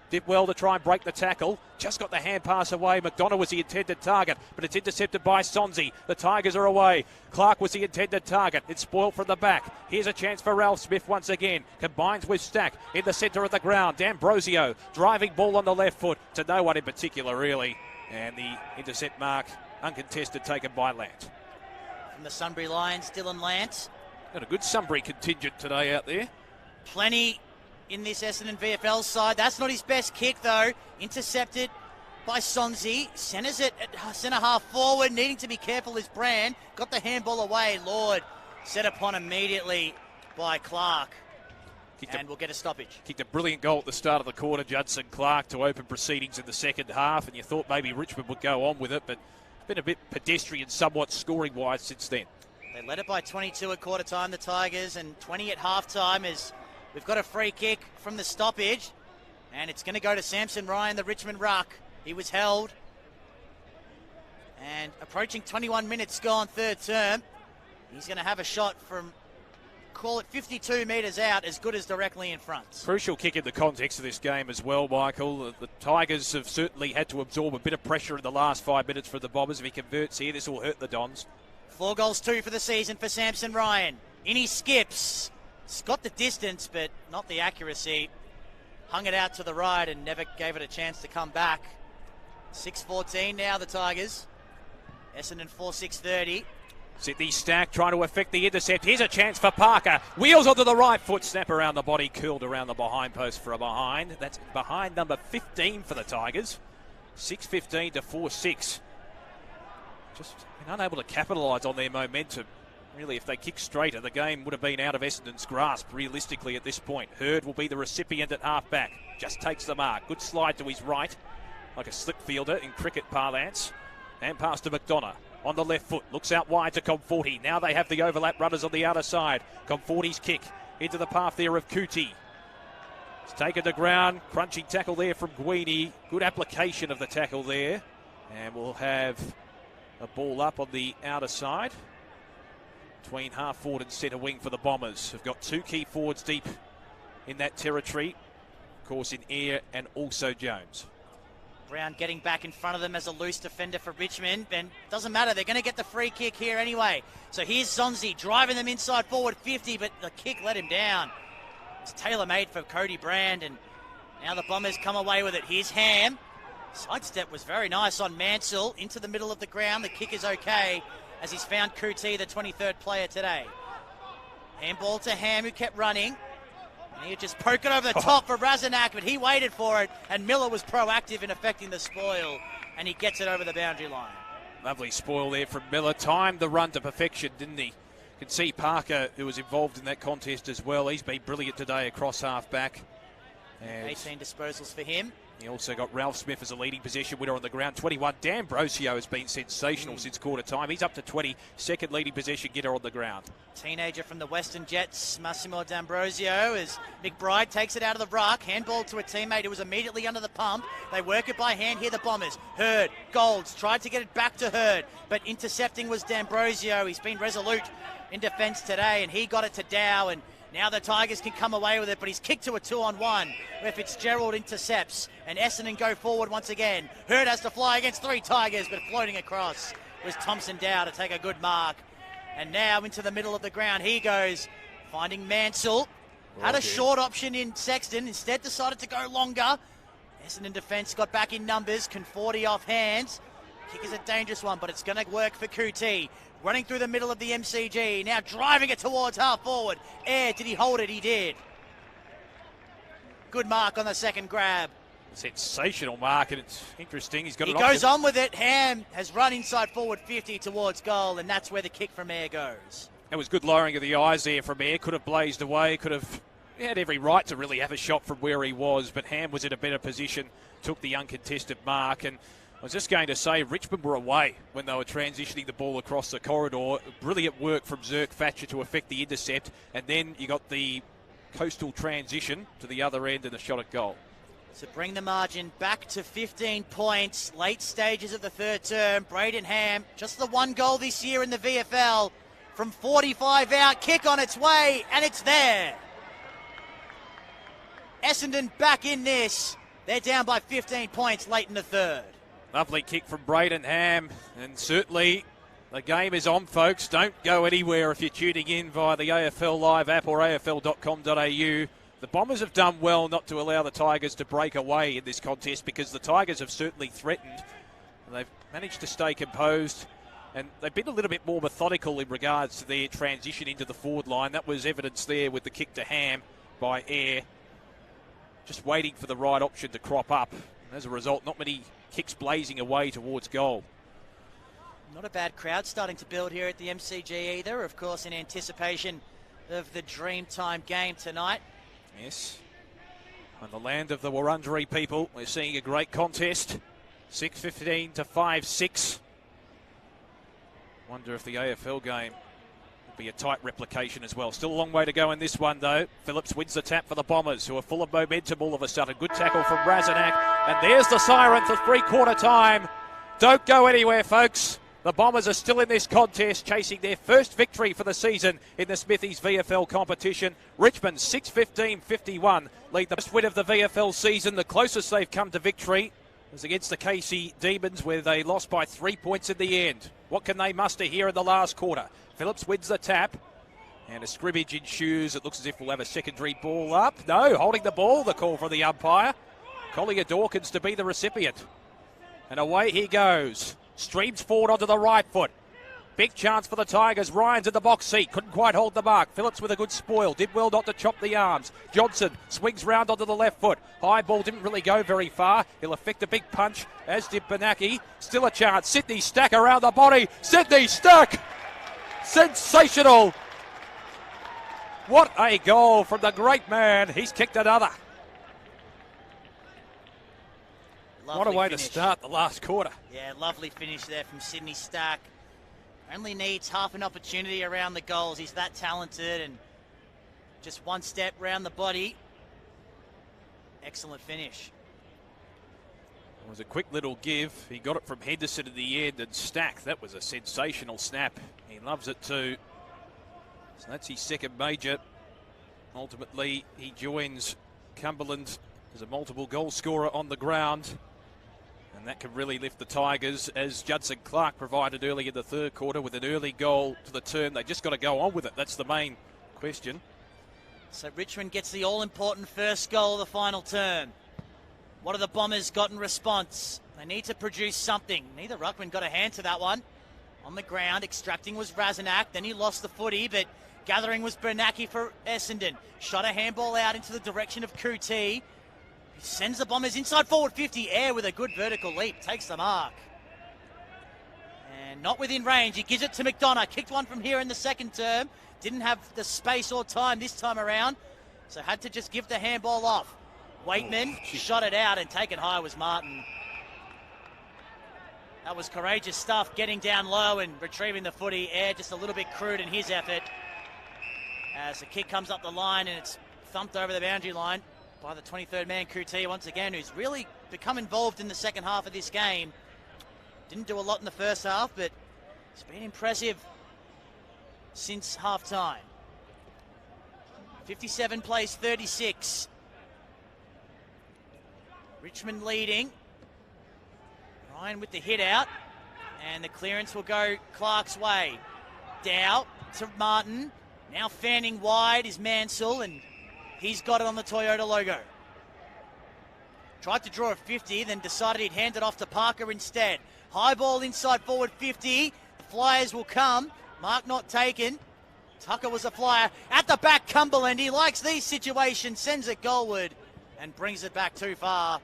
Did well to try and break the tackle. Just got the hand pass away. McDonough was the intended target, but it's intercepted by Sonzi. The Tigers are away. Clark was the intended target. It's spoiled from the back. Here's a chance for Ralph Smith once again. Combines with Stack in the centre of the ground. D'Ambrosio driving ball on the left foot to no one in particular, really. And the intercept mark uncontested, taken by Lant. From the Sunbury Lions, Dylan Lant. Got a good Sunbury contingent today out there. Plenty in this Essendon VFL side. That's not his best kick, though. Intercepted by Sonzi. Centres it at centre half forward. Needing to be careful is Brand. Got the handball away. Lord set upon immediately by Clark. And we'll get a stoppage. Kicked a brilliant goal at the start of the quarter, Judson Clark, to open proceedings in the second half. And you thought maybe Richmond would go on with it, but it's been a bit pedestrian, somewhat scoring-wise since then. They led it by 22 at quarter time, the Tigers, and 20 at half time as we've got a free kick from the stoppage, and it's going to go to Samson Ryan, the Richmond ruck. He was held. And approaching 21 minutes gone, third term. He's going to have a shot from, call it 52 metres out, as good as directly in front. Crucial kick in the context of this game as well, Michael. The Tigers have certainly had to absorb a bit of pressure in the last 5 minutes for the Bombers. If he converts here, this will hurt the Dons. 4 goals, 2 for the season for Samson Ryan. In he skips. He's got the distance, but not the accuracy. Hung it out to the right and never gave it a chance to come back. 6:14 now, the Tigers. Essendon 4-6-30. Sydney Stack trying to effect the intercept. Here's a chance for Parker. Wheels onto the right foot. Snap around the body. Curled around the behind post for a behind. That's behind number 15 for the Tigers. 6:15 to 4-6. Just been unable to capitalise on their momentum. Really, if they kick straighter, the game would have been out of Essendon's grasp, realistically, at this point. Hurd will be the recipient at half-back. Just takes the mark. Good slide to his right, like a slip fielder in cricket parlance. And pass to McDonough on the left foot. Looks out wide to Comforti. Now they have the overlap runners on the outer side. Comforti's kick into the path there of Kuti. It's taken to ground. Crunching tackle there from Guini. Good application of the tackle there. And we'll have a ball up on the outer side between half forward and centre wing for the Bombers. Have got 2 key forwards deep in that territory. Of course, in Eyre and also Jones. Brown getting back in front of them as a loose defender for Richmond. And doesn't matter, they're going to get the free kick here anyway. So here's Sonzi driving them inside forward 50, but the kick let him down. It's tailor-made for Cody Brand, and now the Bombers come away with it. Here's Ham. Sidestep was very nice on Mansell into the middle of the ground. The kick is okay, as he's found Kuti, the 23rd player today. Handball to Ham, who kept running. And he just poked it over the top for Razanak, but he waited for it, and Miller was proactive in affecting the spoil, and he gets it over the boundary line. Lovely spoil there from Miller. Timed the run to perfection, didn't he? You can see Parker, who was involved in that contest as well. He's been brilliant today across half-back. 18 disposals for him. He also got Ralph Smith as a leading possession winner on the ground. 21. D'Ambrosio has been sensational since quarter time. He's up to 20. Second leading possession getter on the ground. Teenager from the Western Jets, Massimo D'Ambrosio, as McBride takes it out of the ruck. Handball to a teammate who was immediately under the pump. They work it by hand here, the Bombers. Hurd, Golds, tried to get it back to Hurd, but intercepting was D'Ambrosio. He's been resolute in defence today, and he got it to Dow, and now the Tigers can come away with it, but he's kicked to a 2-on-1 where Fitzgerald intercepts, and Essendon go forward once again. Hurd has to fly against 3 Tigers, but floating across was Thompson Dow to take a good mark. And now into the middle of the ground he goes, finding Mansell. Had a short option in Sexton, instead decided to go longer. Essendon defence got back in numbers. Conforti off hands. Kick is a dangerous one, but it's going to work for Kuti. Running through the middle of the MCG. Now driving it towards half forward. Did he hold it? He did. Good mark on the second grab. Sensational mark, and it's interesting. He goes on with it. Ham has run inside forward 50 towards goal, and that's where the kick from Ayr goes. It was good lowering of the eyes there from Ayr. Could have blazed away. He had every right to really have a shot from where he was, but Ham was in a better position, took the uncontested mark. And I was just going to say, Richmond were away when they were transitioning the ball across the corridor. Brilliant work from Zerk Thatcher to effect the intercept, and then you got the coastal transition to the other end and a shot at goal. To bring the margin back to 15 points, late stages of the third term. Braden Ham, just the one goal this year in the VFL. From 45 out, kick on its way, and it's there. Essendon back in this. They're down by 15 points late in the third. Lovely kick from Braden Ham, and certainly the game is on, folks. Don't go anywhere if you're tuning in via the AFL Live app or afl.com.au. The Bombers have done well not to allow the Tigers to break away in this contest, because the Tigers have certainly threatened. They've managed to stay composed, and they've been a little bit more methodical in regards to their transition into the forward line. That was evidenced there with the kick to Ham by Ayr. Just waiting for the right option to crop up. And as a result, not many kicks blazing away towards goal. Not a bad crowd starting to build here at the MCG either, of course, in anticipation of the Dreamtime game tonight. Yes. On the land of the Wurundjeri people, we're seeing a great contest. 6:15 to 5-6. Wonder if the AFL game will be a tight replication as well. Still a long way to go in this one, though. Phillips wins the tap for the Bombers, who are full of momentum all of a sudden. Good tackle from Razanak. And there's the siren for three-quarter time. Don't go anywhere, folks. The Bombers are still in this contest, chasing their first victory for the season in the Smithies VFL competition. Richmond 6-15-51 lead the first win of the VFL season. The closest they've come to victory was against the Casey Demons, where they lost by 3 points in the end. What can they muster here in the last quarter? Phillips wins the tap, and a scrimmage ensues. It looks as if we'll have a secondary ball up. No, holding the ball, the call from the umpire. Collier Dawkins to be the recipient. And away he goes. Streams forward onto the right foot. Big chance for the Tigers. Ryan's in the box seat. Couldn't quite hold the mark. Phillips with a good spoil. Did well not to chop the arms. Johnson swings round onto the left foot. High ball didn't really go very far. He'll effect a big punch, as did Benaki. Still a chance. Sydney Stack around the body. Sydney Stack! Sensational! What a goal from the great man. He's kicked another. Lovely what a way finish. To start the last quarter. Yeah, lovely finish there from Sydney Stack. Only needs half an opportunity around the goals. He's that talented, and just one step round the body. Excellent finish. It was a quick little give. He got it from Henderson at the end, and Stack, that was a sensational snap. He loves it too. So that's his second major. Ultimately, he joins Cumberland as a multiple goal scorer on the ground. And that can really lift the Tigers, as Judson Clark provided early in the third quarter with an early goal to the term. They just got to go on with it. That's the main question. So Richmond gets the all-important first goal of the final term. What have the Bombers got in response? They need to produce something. Neither ruckman got a hand to that one. On the ground, extracting was Razanak. Then he lost the footy, but gathering was Bernacki for Essendon. Shot a handball out into the direction of Kuti. He sends the Bombers inside forward 50. Ayr with a good vertical leap. Takes the mark. And not within range. He gives it to McDonough. Kicked one from here in the second term. Didn't have the space or time this time around. So had to just give the handball off. Waitman shot it out, and taken high was Martin. That was courageous stuff, getting down low and retrieving the footy. Ayr just a little bit crude in his effort. As the kick comes up the line, and it's thumped over the boundary line by the 23rd man, Kuti, once again, who's really become involved in the second half of this game. Didn't do a lot in the first half, but it's been impressive since half-time. 57 plays 36. Richmond leading. Ryan with the hit out, and the clearance will go Clark's way. Dow to Martin. Now fanning wide is Mansell, and he's got it on the Toyota logo. Tried to draw a 50, then decided he'd hand it off to Parker instead. High ball inside forward 50. The Flyers will come. Mark not taken. Tucker was a flyer. At the back, Cumberland. He likes these situations. Sends it goalward and brings it back too far.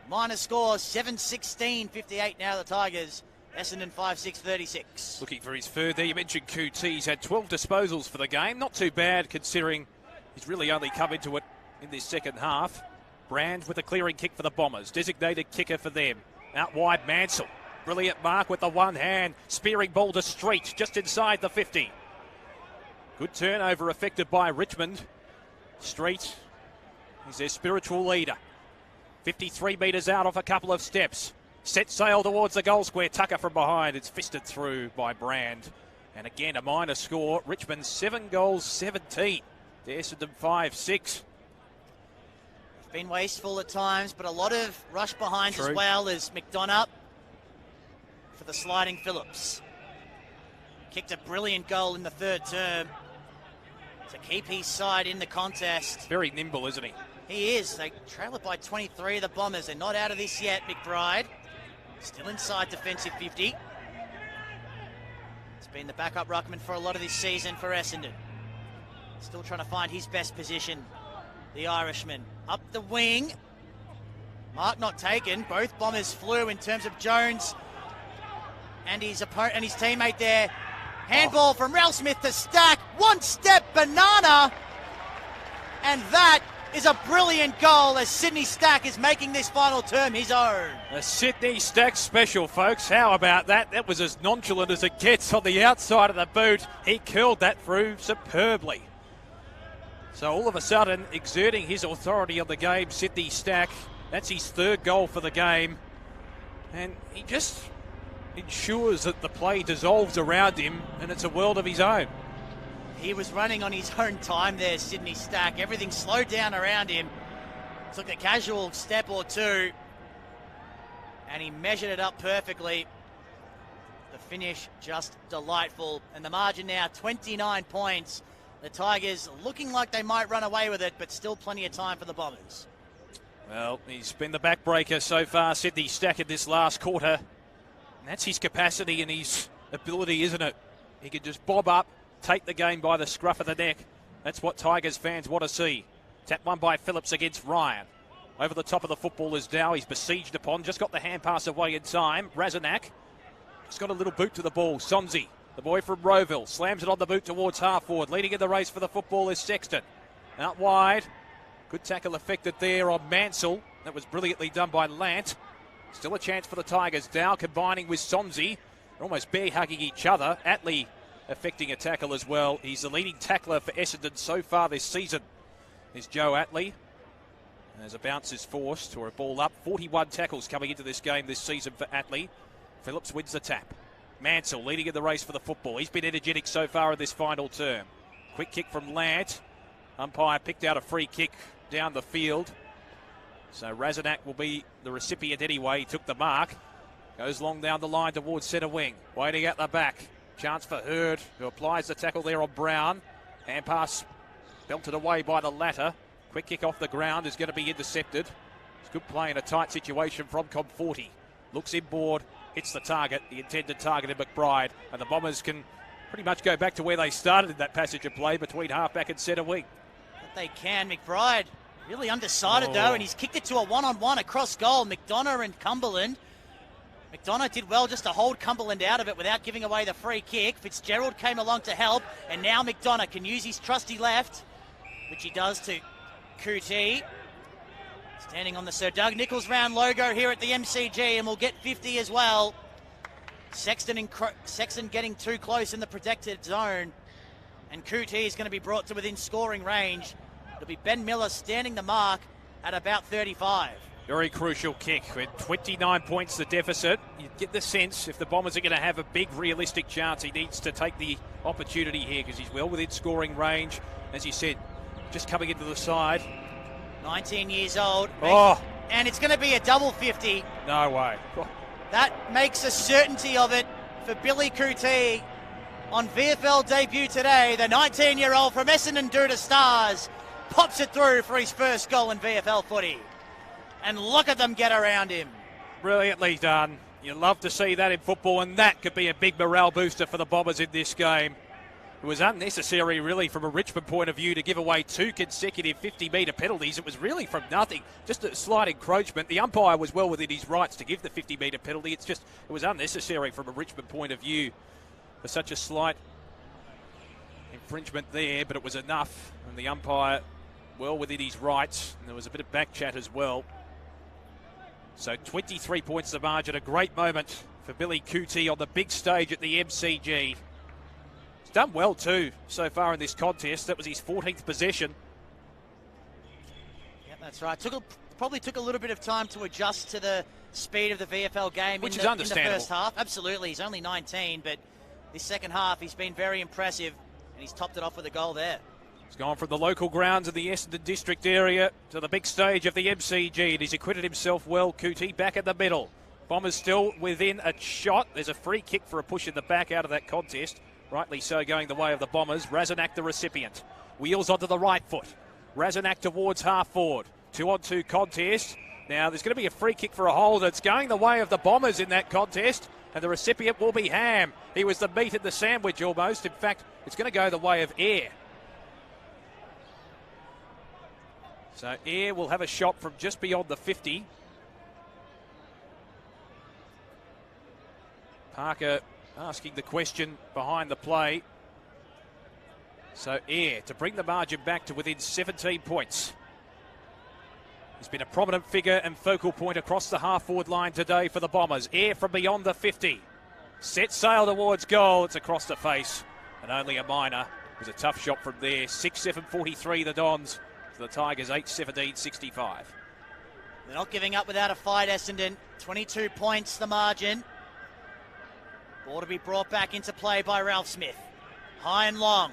Minor score, 7-16. 58 now the Tigers. Essendon 5-6-36. Looking for his third there. You mentioned QT. He's had 12 disposals for the game. Not too bad considering he's really only come into it in this second half. Brand with a clearing kick for the Bombers. Designated kicker for them. Out wide, Mansell. Brilliant mark with the one hand. Spearing ball to Street just inside the 50. Good turnover affected by Richmond. Street is their spiritual leader. 53 metres out off a couple of steps. Set sail towards the goal square. Tucker from behind. It's fisted through by Brand. And again, a minor score. Richmond 7 goals, 17. To Essendon 5-6. Been wasteful at times, but a lot of rush behinds True. as well as McDonough for the sliding Phillips. Kicked a brilliant goal in the third term to keep his side in the contest. Very nimble, isn't he? He is. They trail it by 23, the Bombers. They're not out of this yet, McBride. Still inside defensive 50. It's been the backup ruckman for a lot of this season for Essendon. Still trying to find his best position. The Irishman up the wing. Mark not taken. Both Bombers flew in terms of Jones and his opponent and his teammate there. Handball from Ralph Smith to Stack. One step banana. And that is a brilliant goal as Sydney Stack is making this final term his own. A Sydney Stack special, folks. How about that? That was as nonchalant as it gets on the outside of the boot. He curled that through superbly. So all of a sudden, exerting his authority on the game, Sydney Stack. That's his third goal for the game. And he just ensures that the play dissolves around him and it's a world of his own. He was running on his own time there, Sydney Stack. Everything slowed down around him. Took a casual step or two. And he measured it up perfectly. The finish just delightful. And the margin now 29 points. The Tigers looking like they might run away with it, but still plenty of time for the Bombers. Well, he's been the backbreaker so far, Sydney Stack, in this last quarter. And that's his capacity and his ability, isn't it? He can just bob up, take the game by the scruff of the neck. That's what Tigers fans want to see. Tap one by Phillips against Ryan. Over the top of the football is Dow. He's besieged upon. Just got the hand pass away in time. Razanak. Just got a little boot to the ball. Sonzi, the boy from Rowville, slams it on the boot towards half forward. Leading in the race for the football is Sexton. Out wide. Good tackle affected there on Mansell. That was brilliantly done by Lant. Still a chance for the Tigers. Dow combining with Sonzi. They're almost bear hugging each other. Atley affecting a tackle as well. He's the leading tackler for Essendon so far this season, is Joe Atley. As a bounce is forced, or a ball up. 41 tackles coming into this game this season for Atley. Phillips wins the tap. Mansell leading in the race for the football. He's been energetic so far in this final term. Quick kick from Lant. Umpire picked out a free kick down the field. So Razanak will be the recipient anyway. He took the mark. Goes long down the line towards centre wing. Waiting at the back. Chance for Hurd, who applies the tackle there on Brown. Hand pass belted away by the latter. Quick kick off the ground is going to be intercepted. It's good play in a tight situation from Comforti. Looks inboard, hits the target, the intended target in McBride. And the Bombers can pretty much go back to where they started in that passage of play between halfback and centre wing. But they can. McBride really undecided though, and he's kicked it to a one-on-one across goal. McDonough and Cumberland. McDonough did well just to hold Cumberland out of it without giving away the free kick. Fitzgerald came along to help, and now McDonough can use his trusty left, which he does to Cootie. Standing on the Sir Doug Nicholls round logo here at the MCG, and we'll get 50 as well. Sexton getting too close in the protected zone, and Cootie is going to be brought to within scoring range. It'll be Ben Miller standing the mark at about 35. Very crucial kick. With 29 points the deficit, you get the sense if the Bombers are going to have a big realistic chance, he needs to take the opportunity here because he's well within scoring range. As you said, just coming into the side. 19 years old. Oh. And it's going to be a double 50. No way. That makes a certainty of it for Billy Cootie on VFL debut today. The 19-year-old from Essendon Duda Stars pops it through for his first goal in VFL footy. And look at them get around him. Brilliantly done. You love to see that in football, and that could be a big morale booster for the Bombers in this game. It was unnecessary, really, from a Richmond point of view to give away 2 consecutive 50-metre penalties. It was really from nothing, just a slight encroachment. The umpire was well within his rights to give the 50-metre penalty. It was unnecessary from a Richmond point of view for such a slight infringement there, but it was enough. And the umpire, well within his rights. And there was a bit of back chat as well. So 23 points the margin, a great moment for Billy Cootie on the big stage at the MCG. He's done well too so far in this contest. That was his 14th possession. Yeah, that's right. Probably took a little bit of time to adjust to the speed of the VFL game, which is understandable. In the first half. Absolutely, he's only 19, but this second half he's been very impressive, and he's topped it off with a goal there. He's gone from the local grounds of the Essendon district area to the big stage of the MCG, and he's acquitted himself well. Cootie back in the middle. Bombers still within a shot. There's a free kick for a push in the back out of that contest. Rightly so, going the way of the Bombers. Razanak the recipient. Wheels onto the right foot. Razanak towards half forward. 2-on-2 contest. Now there's going to be a free kick for a hold. It's going the way of the Bombers in that contest, and the recipient will be Ham. He was the meat in the sandwich almost. In fact, it's going to go the way of Air. So Air will have a shot from just beyond the 50. Parker asking the question behind the play. So Air to bring the margin back to within 17 points. He's been a prominent figure and focal point across the half-forward line today for the Bombers. Air from beyond the 50. Set sail towards goal. It's across the face, and only a minor. It was a tough shot from there. 6-7-43 the Dons. To the Tigers, 8-17-65. They're not giving up without a fight, Essendon. 22 points the margin. Ball to be brought back into play by Ralph Smith. High and long.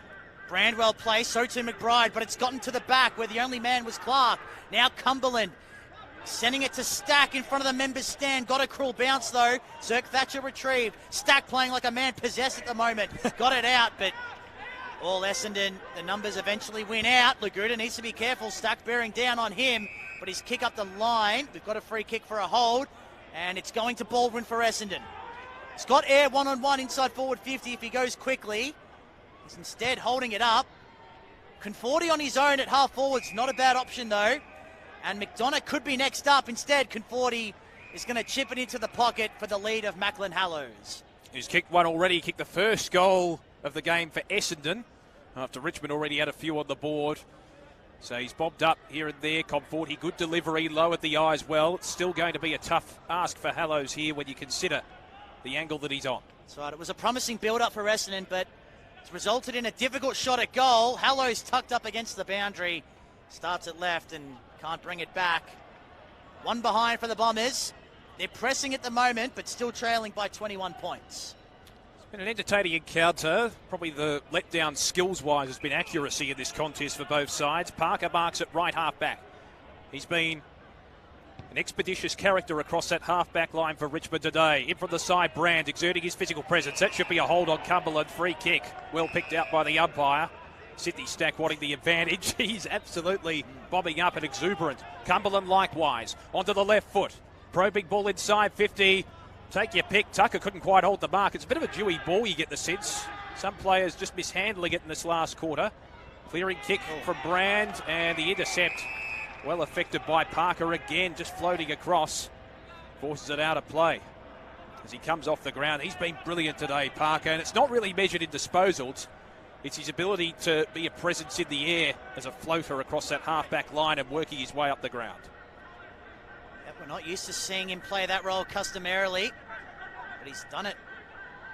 Brandwell plays, so to McBride, but it's gotten to the back where the only man was Clark. Now Cumberland sending it to Stack in front of the members' stand. Got a cruel bounce though. Zirk Thatcher retrieved. Stack playing like a man possessed at the moment. Got it out, but all Essendon, the numbers eventually win out. Laguda needs to be careful. Stack bearing down on him, but his kick up the line. We've got a free kick for a hold, and it's going to Baldwin for Essendon. Scott Air one-on-one inside forward 50 if he goes quickly. He's instead holding it up. Conforti on his own at half forwards, not a bad option though. And McDonough could be next up. Instead, Conforti is going to chip it into the pocket for the lead of Macklin Hallows. He's kicked one already. He kicked the first goal of the game for Essendon after Richmond already had a few on the board. So he's bobbed up here and there. Conforti, good delivery, low at the eye as well. It's still going to be a tough ask for Hallows here when you consider the angle that he's on. That's right. It was a promising build-up for Essendon, but it's resulted in a difficult shot at goal. Hallows tucked up against the boundary. Starts at left and can't bring it back. One behind for the Bombers. They're pressing at the moment, but still trailing by 21 points. It's been an entertaining encounter. Probably the letdown skills-wise has been accuracy in this contest for both sides. Parker marks at right half-back. He's been an expeditious character across that half-back line for Richmond today. In from the side, Brand exerting his physical presence. That should be a hold on Cumberland. Free kick. Well picked out by the umpire. Sydney Stack wanting the advantage. He's absolutely bobbing up and exuberant. Cumberland likewise. Onto the left foot. Probing ball inside 50. Take your pick. Tucker couldn't quite hold the mark. It's a bit of a dewy ball, you get the sense. Some players just mishandling it in this last quarter. Clearing kick from Brand, and the intercept well affected by Parker again, just floating across. Forces it out of play as he comes off the ground. He's been brilliant today, Parker, and it's not really measured in disposals. It's his ability to be a presence in the air as a floater across that half-back line and working his way up the ground. Yeah, we're not used to seeing him play that role customarily, but he's done it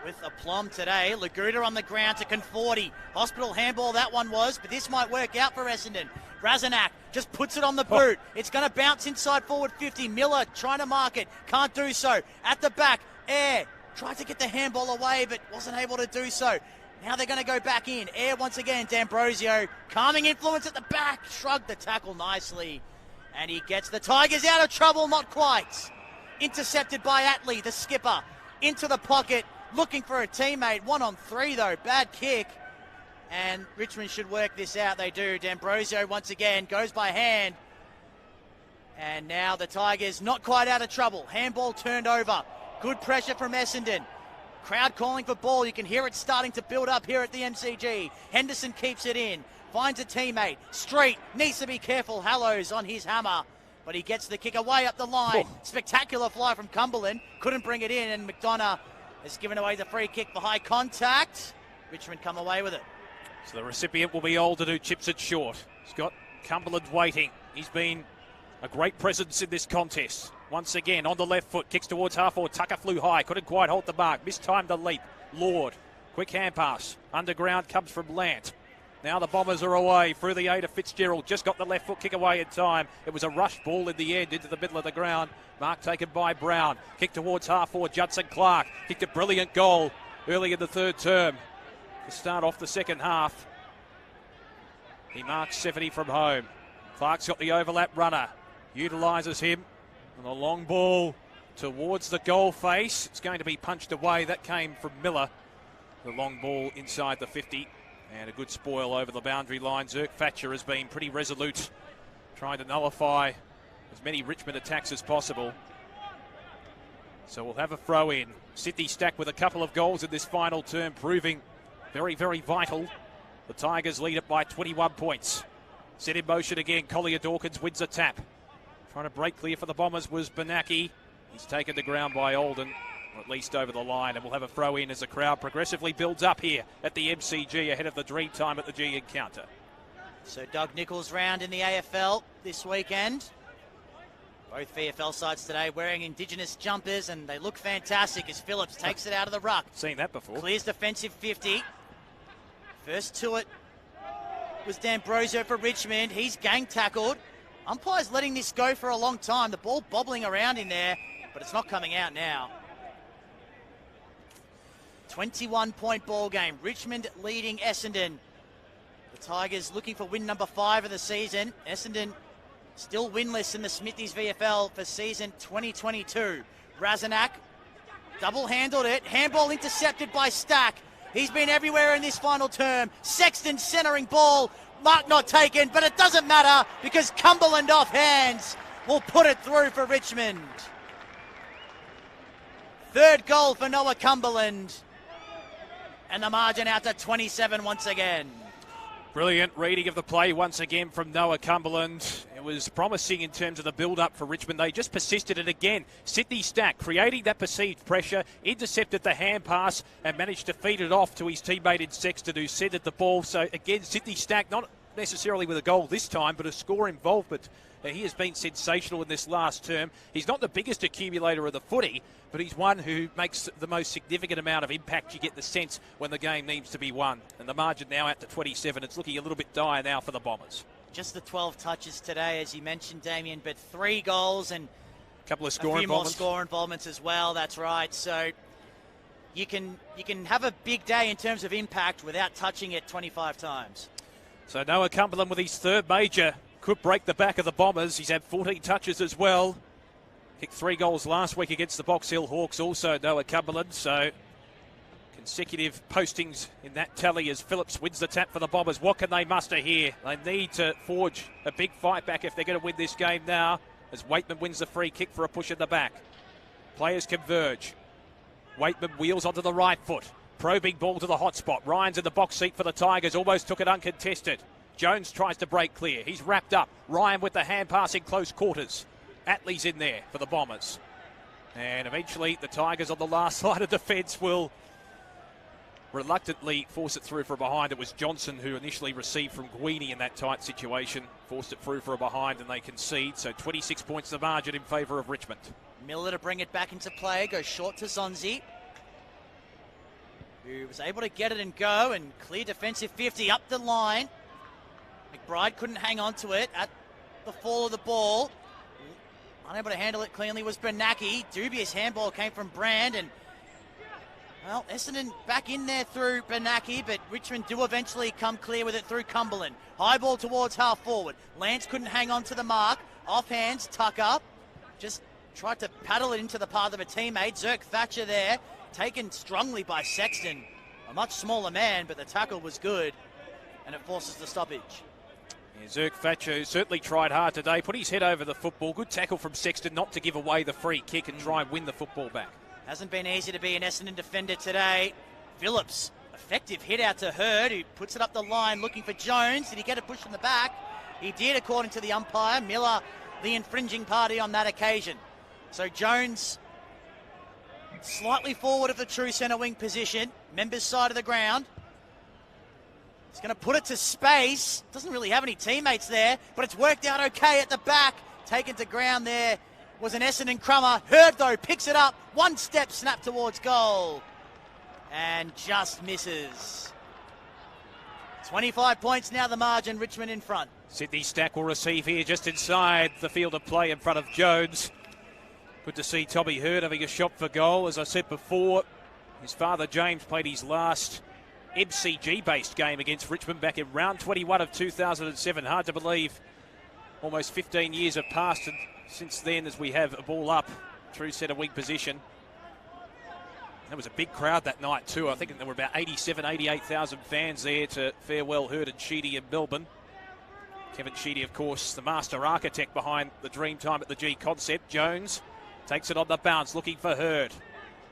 with aplomb today. Laguda on the ground to Conforti. Hospital handball that one was, but this might work out for Essendon. Razanak just puts it on the boot. It's going to bounce inside forward 50. Miller trying to mark it. Can't do so. At the back, Air tried to get the handball away, but wasn't able to do so. Now they're going to go back in. Air once again. D'Ambrosio. Calming influence at the back. Shrugged the tackle nicely. And he gets the Tigers out of trouble. Not quite. Intercepted by Atley, the skipper. Into the pocket. Looking for a teammate. 1-on-3 though. Bad kick. And Richmond should work this out. They do. D'Ambrosio once again goes by hand. And now the Tigers not quite out of trouble. Handball turned over. Good pressure from Essendon. Crowd calling for ball. You can hear it starting to build up here at the MCG. Henderson keeps it in. Finds a teammate. Street needs to be careful. Hallows on his hammer. But he gets the kick away up the line. Spectacular fly from Cumberland. Couldn't bring it in. And McDonough has given away the free kick for high contact. Richmond come away with it. So the recipient will be Olden, who chips it short. He's got Cumberland waiting. He's been a great presence in this contest. Once again, on the left foot, kicks towards half forward. Tucker flew high, couldn't quite hold the mark. Mistimed the leap. Lord, quick hand pass. Underground comes from Lant. Now the Bombers are away through the A to Fitzgerald. Just got the left foot kick away in time. It was a rush ball in the end into the middle of the ground. Mark taken by Brown. Kick towards half forward. Judson Clark kicked a brilliant goal early in the third term to start off the second half. He marks 70 from home. Clark's got the overlap runner. Utilises him. And a long ball towards the goal face. It's going to be punched away. That came from Miller. The long ball inside the 50. And a good spoil over the boundary line. Zerk Thatcher has been pretty resolute, trying to nullify as many Richmond attacks as possible. So we'll have a throw in. Sydney Stack with a couple of goals in this final term, proving very, very vital. The Tigers lead it by 21 points. Set in motion again. Collier Dawkins wins a tap. Trying to break clear for the Bombers was Benaki. He's taken to ground by Olden, or at least over the line, and we'll have a throw in as the crowd progressively builds up here at the MCG ahead of the dream time at the G Encounter. So Doug Nicholls round in the AFL this weekend. Both VFL sides today wearing Indigenous jumpers, and they look fantastic as Phillips takes it out of the ruck. Seen that before. Clears defensive 50. First to it was D'Ambrosio for Richmond. He's gang tackled. Umpire's letting this go for a long time. The ball bobbling around in there, but it's not coming out now. 21-point ball game. Richmond leading Essendon. The Tigers looking for win number 5 of the season. Essendon still winless in the Smithies VFL for season 2022. Razanak double-handled it. Handball intercepted by Stack. He's been everywhere in this final term. Sexton centering ball. Mark not taken, but it doesn't matter because Cumberland off hands will put it through for Richmond. Third goal for Noah Cumberland. And the margin out to 27 once again. Brilliant reading of the play once again from Noah Cumberland. It was promising in terms of the build-up for Richmond. They just persisted it again. Sydney Stack creating that perceived pressure, intercepted the hand pass and managed to feed it off to his teammate in Sexton, who centred the ball. So again, Sydney Stack, not necessarily with a goal this time, but a score involvement. He has been sensational in this last term. He's not the biggest accumulator of the footy, but he's one who makes the most significant amount of impact. You get the sense when the game needs to be won. And the margin now out to 27. It's looking a little bit dire now for the Bombers. Just the 12 touches today, as you mentioned, Damien, but 3 goals and a couple of more score involvements as well. That's right. So you can have a big day in terms of impact without touching it 25 times. So Noah Cumberland with his third major could break the back of the Bombers. He's had 14 touches as well. Kicked 3 goals last week against the Box Hill Hawks, also Noah Cumberland. So consecutive postings in that tally as Phillips wins the tap for the Bombers. What can they muster here? They need to forge a big fight back if they're going to win this game now, as Waitman wins the free kick for a push in the back. Players converge. Waitman wheels onto the right foot. Probing ball to the hot spot. Ryan's in the box seat for the Tigers. Almost took it uncontested. Jones tries to break clear. He's wrapped up. Ryan with the hand pass in close quarters. Attlee's in there for the Bombers. And eventually the Tigers on the last line of defence will reluctantly force it through from behind. It was Johnson who initially received from Guini in that tight situation. Forced it through from behind and they concede. So 26 points the margin in favour of Richmond. Miller to bring it back into play. Goes short to Zonzi, who was able to get it and go and clear defensive 50 up the line. McBride couldn't hang on to it at the fall of the ball. Unable to handle it cleanly was Bernacki. Dubious handball came from Brand, and well, Essendon back in there through Bernacki, but Richmond do eventually come clear with it through Cumberland. High ball towards half forward. Lance couldn't hang on to the mark. Off hands, Tucker just tried to paddle it into the path of a teammate. Zerk Thatcher there, taken strongly by Sexton. A much smaller man, but the tackle was good, and it forces the stoppage. Yeah, Zirk Thatcher certainly tried hard today, put his head over the football. Good tackle from Sexton not to give away the free kick and try and win the football back. Hasn't been easy to be an Essendon defender today. Phillips, effective hit out to Hurd, who puts it up the line looking for Jones. Did he get a push from the back? He did, according to the umpire. Miller, the infringing party on that occasion. So Jones slightly forward of the true centre wing position, members side of the ground. He's going to put it to space. Doesn't really have any teammates there, but it's worked out okay at the back. Taken to ground there was an Essendon crummer. Hurd, though, picks it up. One step snap towards goal. And just misses. 25 points now the margin, Richmond in front. Sydney Stack will receive here just inside the field of play in front of Jones. Good to see Tommy Hurd having a shot for goal. As I said before, his father James played his last MCG-based game against Richmond back in round 21 of 2007. Hard to believe almost 15 years have passed and since then as we have a ball up through centre wing position. There was a big crowd that night too. I think there were about 88,000 fans there to farewell Hurd and Sheedy in Melbourne. Kevin Sheedy, of course, the master architect behind the dream time at the G Concept. Jones takes it on the bounce, looking for Hurd.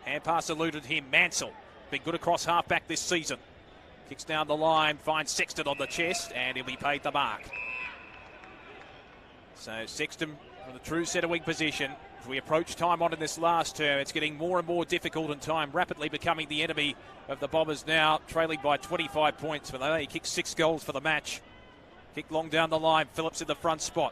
Hand pass eluded him. Mansell, been good across half-back this season. Kicks down the line, finds Sexton on the chest, and he'll be paid the mark. So Sexton from the true centre wing position. As we approach time on in this last term, it's getting more and more difficult, and time rapidly becoming the enemy of the Bombers now, trailing by 25 points. But they kicked 6 goals for the match. Kick long down the line, Phillips in the front spot.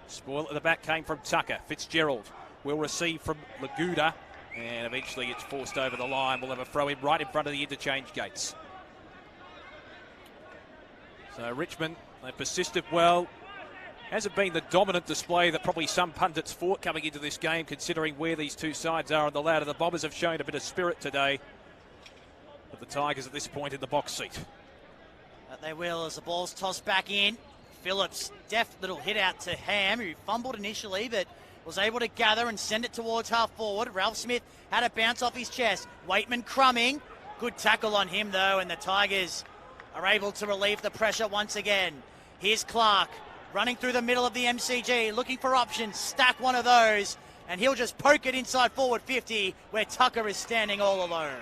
Spoil at the back came from Tucker. Fitzgerald will receive from Laguda, and eventually it's forced over the line. We'll have a throw in right in front of the interchange gates. So Richmond, they've persisted well. Hasn't been the dominant display that probably some pundits thought coming into this game, considering where these two sides are on the ladder. The Bombers have shown a bit of spirit today, but the Tigers at this point in the box seat. But they will as the ball's tossed back in. Phillips, deft little hit out to Ham, who fumbled initially, but was able to gather and send it towards half forward. Ralph Smith had a bounce off his chest. Waitman crumbing. Good tackle on him, though, and the Tigers are able to relieve the pressure once again. Here's Clark running through the middle of the MCG, looking for options. Stack one of those, and he'll just poke it inside forward 50, where Tucker is standing all alone.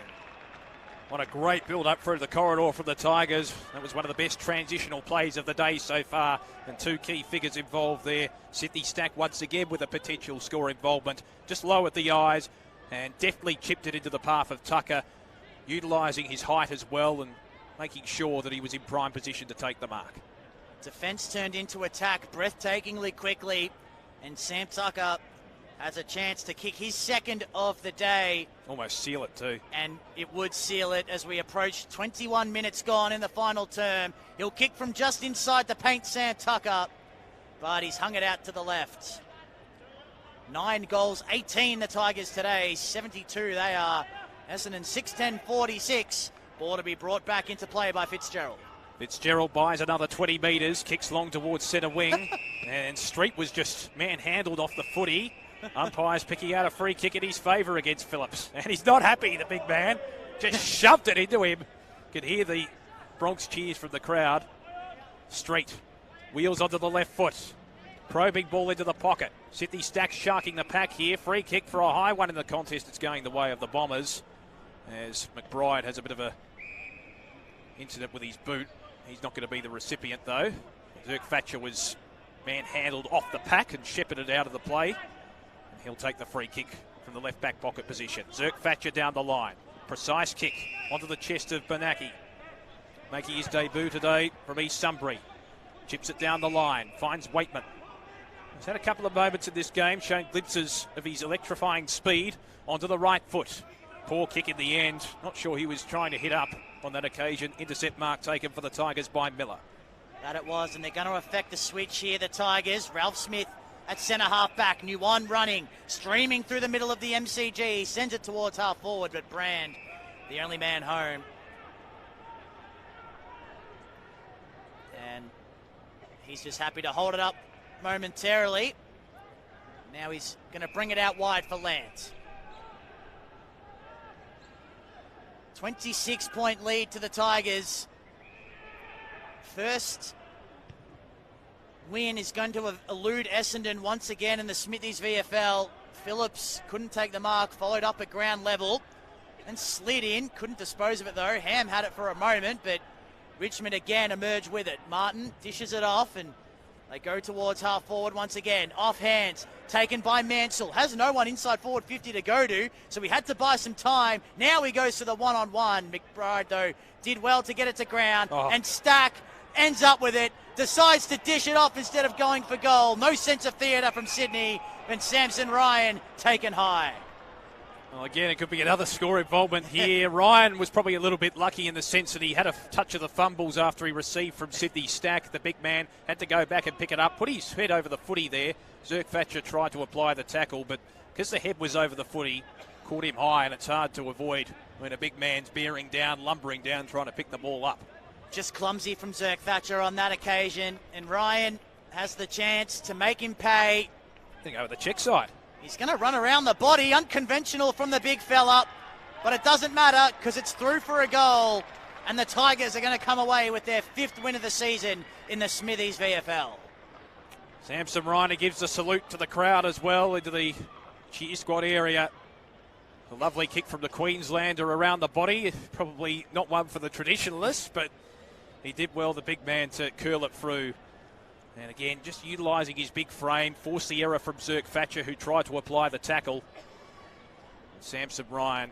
What a great build-up through the corridor from the Tigers. That was one of the best transitional plays of the day so far, and 2 key figures involved there. Sydney Stack once again with a potential score involvement. Just lowered the eyes and deftly chipped it into the path of Tucker, utilising his height as well and making sure that he was in prime position to take the mark. Defence turned into attack breathtakingly quickly, and Sam Tucker has a chance to kick his second of the day. Almost seal it too. And it would seal it as we approach 21 minutes gone in the final term. He'll kick from just inside the paint, Sam Tucker, but he's hung it out to the left. 9 goals, 18 the Tigers today, 72 they are. Essendon 6-10-46. Ball to be brought back into play by Fitzgerald. Fitzgerald buys another 20 metres, kicks long towards centre wing, and Street was just manhandled off the footy. Umpires picking out a free kick in his favour against Phillips. And he's not happy, the big man. Just shoved it into him. Could hear the Bronx cheers from the crowd. Street wheels onto the left foot. Probing ball into the pocket. Sydney Stack sharking the pack here. Free kick for a high one in the contest. It's going the way of the Bombers, as McBride has a bit of a incident with his boot. He's not going to be the recipient though. Zirk Thatcher was manhandled off the pack and shepherded out of the play. And he'll take the free kick from the left back pocket position. Zirk Thatcher down the line. Precise kick onto the chest of Benaki. Making his debut today from East Sunbury. Chips it down the line. Finds Waitman. He's had a couple of moments in this game, showing glimpses of his electrifying speed onto the right foot. Poor kick in the end. Not sure he was trying to hit up on that occasion. Intercept mark taken for the Tigers by Miller. That it was, and they're going to affect the switch here, the Tigers. Ralph Smith at centre half back. New one running, streaming through the middle of the MCG. He sends it towards half forward, but Brand, the only man home. And he's just happy to hold it up momentarily. Now he's going to bring it out wide for Lance. 26-point lead to the Tigers. First win is going to elude Essendon once again in the Smithies VFL. Phillips couldn't take the mark, followed up at ground level and slid in. Couldn't dispose of it though. Ham had it for a moment, but Richmond again emerged with it. Martin dishes it off and they go towards half forward once again. Off hands, taken by Mansell. Has no one inside forward 50 to go to, so we had to buy some time. Now he goes to the one-on-one. McBride, though, did well to get it to ground. And Stack ends up with it. Decides to dish it off instead of going for goal. No sense of theatre from Sydney. And Samson Ryan taken high. Well, again, it could be another score involvement here. Ryan was probably a little bit lucky in the sense that he had a touch of the fumbles after he received from Sydney Stack. The big man had to go back and pick it up, put his head over the footy there. Zerk-Thatcher tried to apply the tackle, but because the head was over the footy, caught him high, and it's hard to avoid when a big man's bearing down, lumbering down, trying to pick the ball up. Just clumsy from Zerk-Thatcher on that occasion, and Ryan has the chance to make him pay. I think over the check side. He's going to run around the body, unconventional from the big fella, but it doesn't matter because it's through for a goal, and the Tigers are going to come away with their 5th win of the season in the Smithies VFL. Samson Ryan gives a salute to the crowd as well into the cheer squad area. A lovely kick from the Queenslander around the body. Probably not one for the traditionalists, but he did well, the big man, to curl it through. And again, just utilising his big frame, forced the error from Zerk-Thatcher, who tried to apply the tackle. Samson Ryan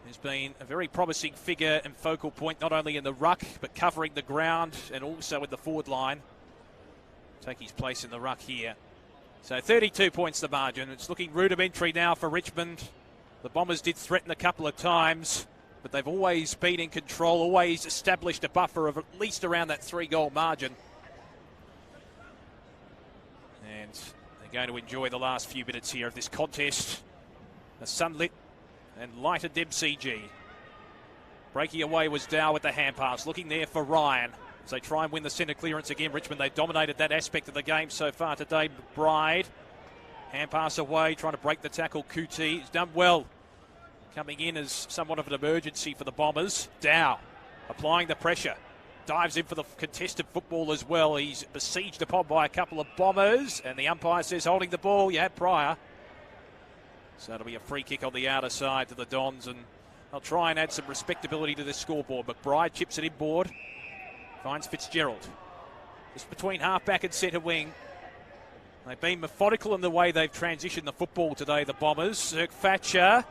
has been a very promising figure and focal point, not only in the ruck, but covering the ground and also in the forward line. Take his place in the ruck here. So 32 points the margin. It's looking rudimentary now for Richmond. The Bombers did threaten a couple of times, but they've always been in control, always established a buffer of at least around that 3-goal margin. And they're going to enjoy the last few minutes here of this contest. A sunlit and lighted MCG. Breaking away was Dow with the hand pass, looking there for Ryan as they try and win the centre clearance again. Richmond, they dominated that aspect of the game so far today. McBride, hand pass away, trying to break the tackle. Kuti has done well, coming in as somewhat of an emergency for the Bombers. Dow applying the pressure. Dives in for the contested football as well. He's besieged upon by a couple of Bombers, and the umpire says holding the ball. You had prior. So it'll be a free kick on the outer side to the Dons, and they'll try and add some respectability to this scoreboard. McBride chips it inboard, finds Fitzgerald. Just between half-back and centre wing. They've been methodical in the way they've transitioned the football today, the Bombers. Zerk-Thatcher.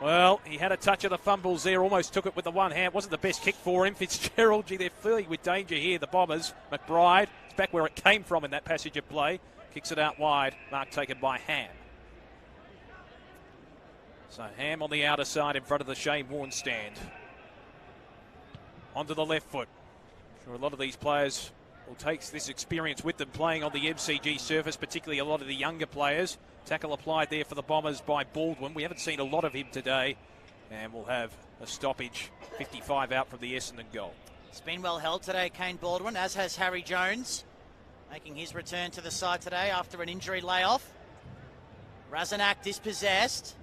Well, he had a touch of the fumbles there, almost took it with the one hand. Wasn't the best kick for him. Fitzgerald, gee, they're filling with danger here, the Bombers. McBride, it's back where it came from in that passage of play. Kicks it out wide, mark taken by Ham. So Ham on the outer side in front of the Shane Warne stand. Onto the left foot. I'm sure a lot of these players will take this experience with them playing on the MCG surface, particularly a lot of the younger players. Tackle applied there for the Bombers by Baldwin. We haven't seen a lot of him today. And we'll have a stoppage. 55 out from the Essendon goal. It's been well held today, Kane Baldwin, as has Harry Jones, making his return to the side today after an injury layoff. Razanak dispossessed.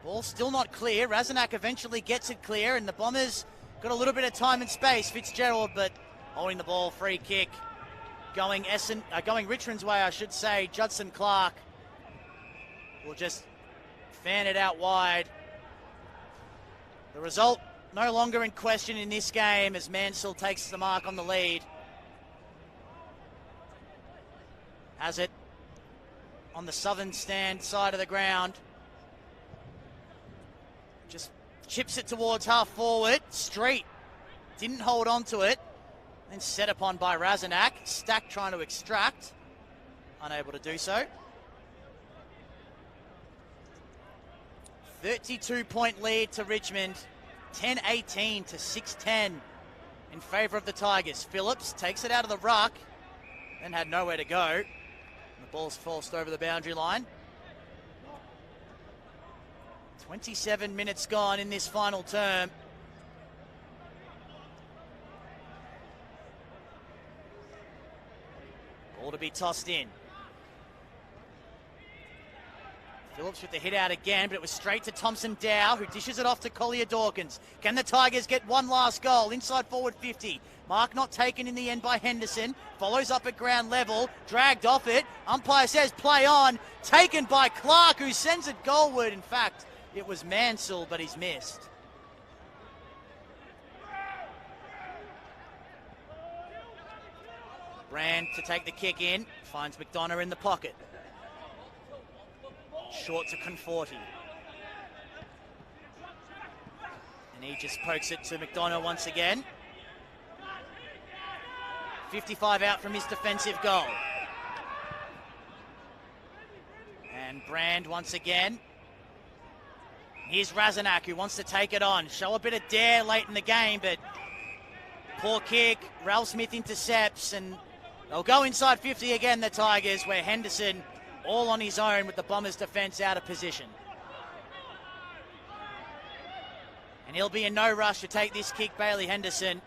Ball still not clear. Razanak eventually gets it clear, and the Bombers got a little bit of time and space. Fitzgerald, but holding the ball, free kick. Going Richmond's way, I should say. Judson Clark will just fan it out wide. The result no longer in question in this game as Mansell takes the mark on the lead. Has it on the southern stand side of the ground. Just chips it towards half forward. Street didn't hold on to it. Then set upon by Razanak. Stack trying to extract. Unable to do so. 32-point lead to Richmond. 10-18 to 6-10 in favour of the Tigers. Phillips takes it out of the ruck. Then had nowhere to go. The ball's forced over the boundary line. 27 minutes gone in this final term. Ball to be tossed in. Phillips with the hit out again, but it was straight to Thompson Dow, who dishes it off to Collier Dawkins. Can the Tigers get one last goal? Inside forward 50. Mark not taken in the end by Henderson. Follows up at ground level. Dragged off it. Umpire says play on. Taken by Clark, who sends it goalward. In fact, it was Mansell, but he's missed. Brand to take the kick in. Finds McDonough in the pocket. Short to Conforti. And he just pokes it to McDonough once again. 55 out from his defensive goal. And Brand once again. Here's Razanak, who wants to take it on. Show a bit of dare late in the game, but poor kick. Ralph Smith intercepts, and they'll go inside 50 again, the Tigers, where Henderson all on his own with the Bombers' defence out of position. And he'll be in no rush to take this kick, Bailey Henderson.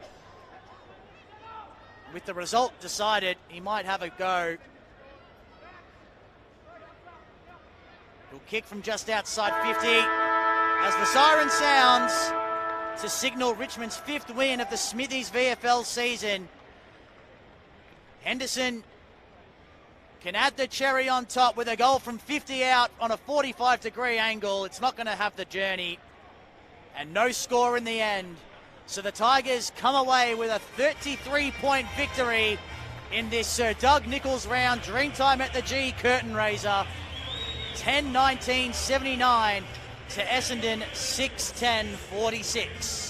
With the result decided, he might have a go. He'll kick from just outside 50 as the siren sounds to signal Richmond's 5th win of the Smithies VFL season. Henderson can add the cherry on top with a goal from 50 out on a 45-degree angle. It's not going to have the journey, and no score in the end. So the Tigers come away with a 33-point victory in this Sir Doug Nicholls round. Dreamtime at the G curtain raiser. 10-19-79 to Essendon 6-10-46.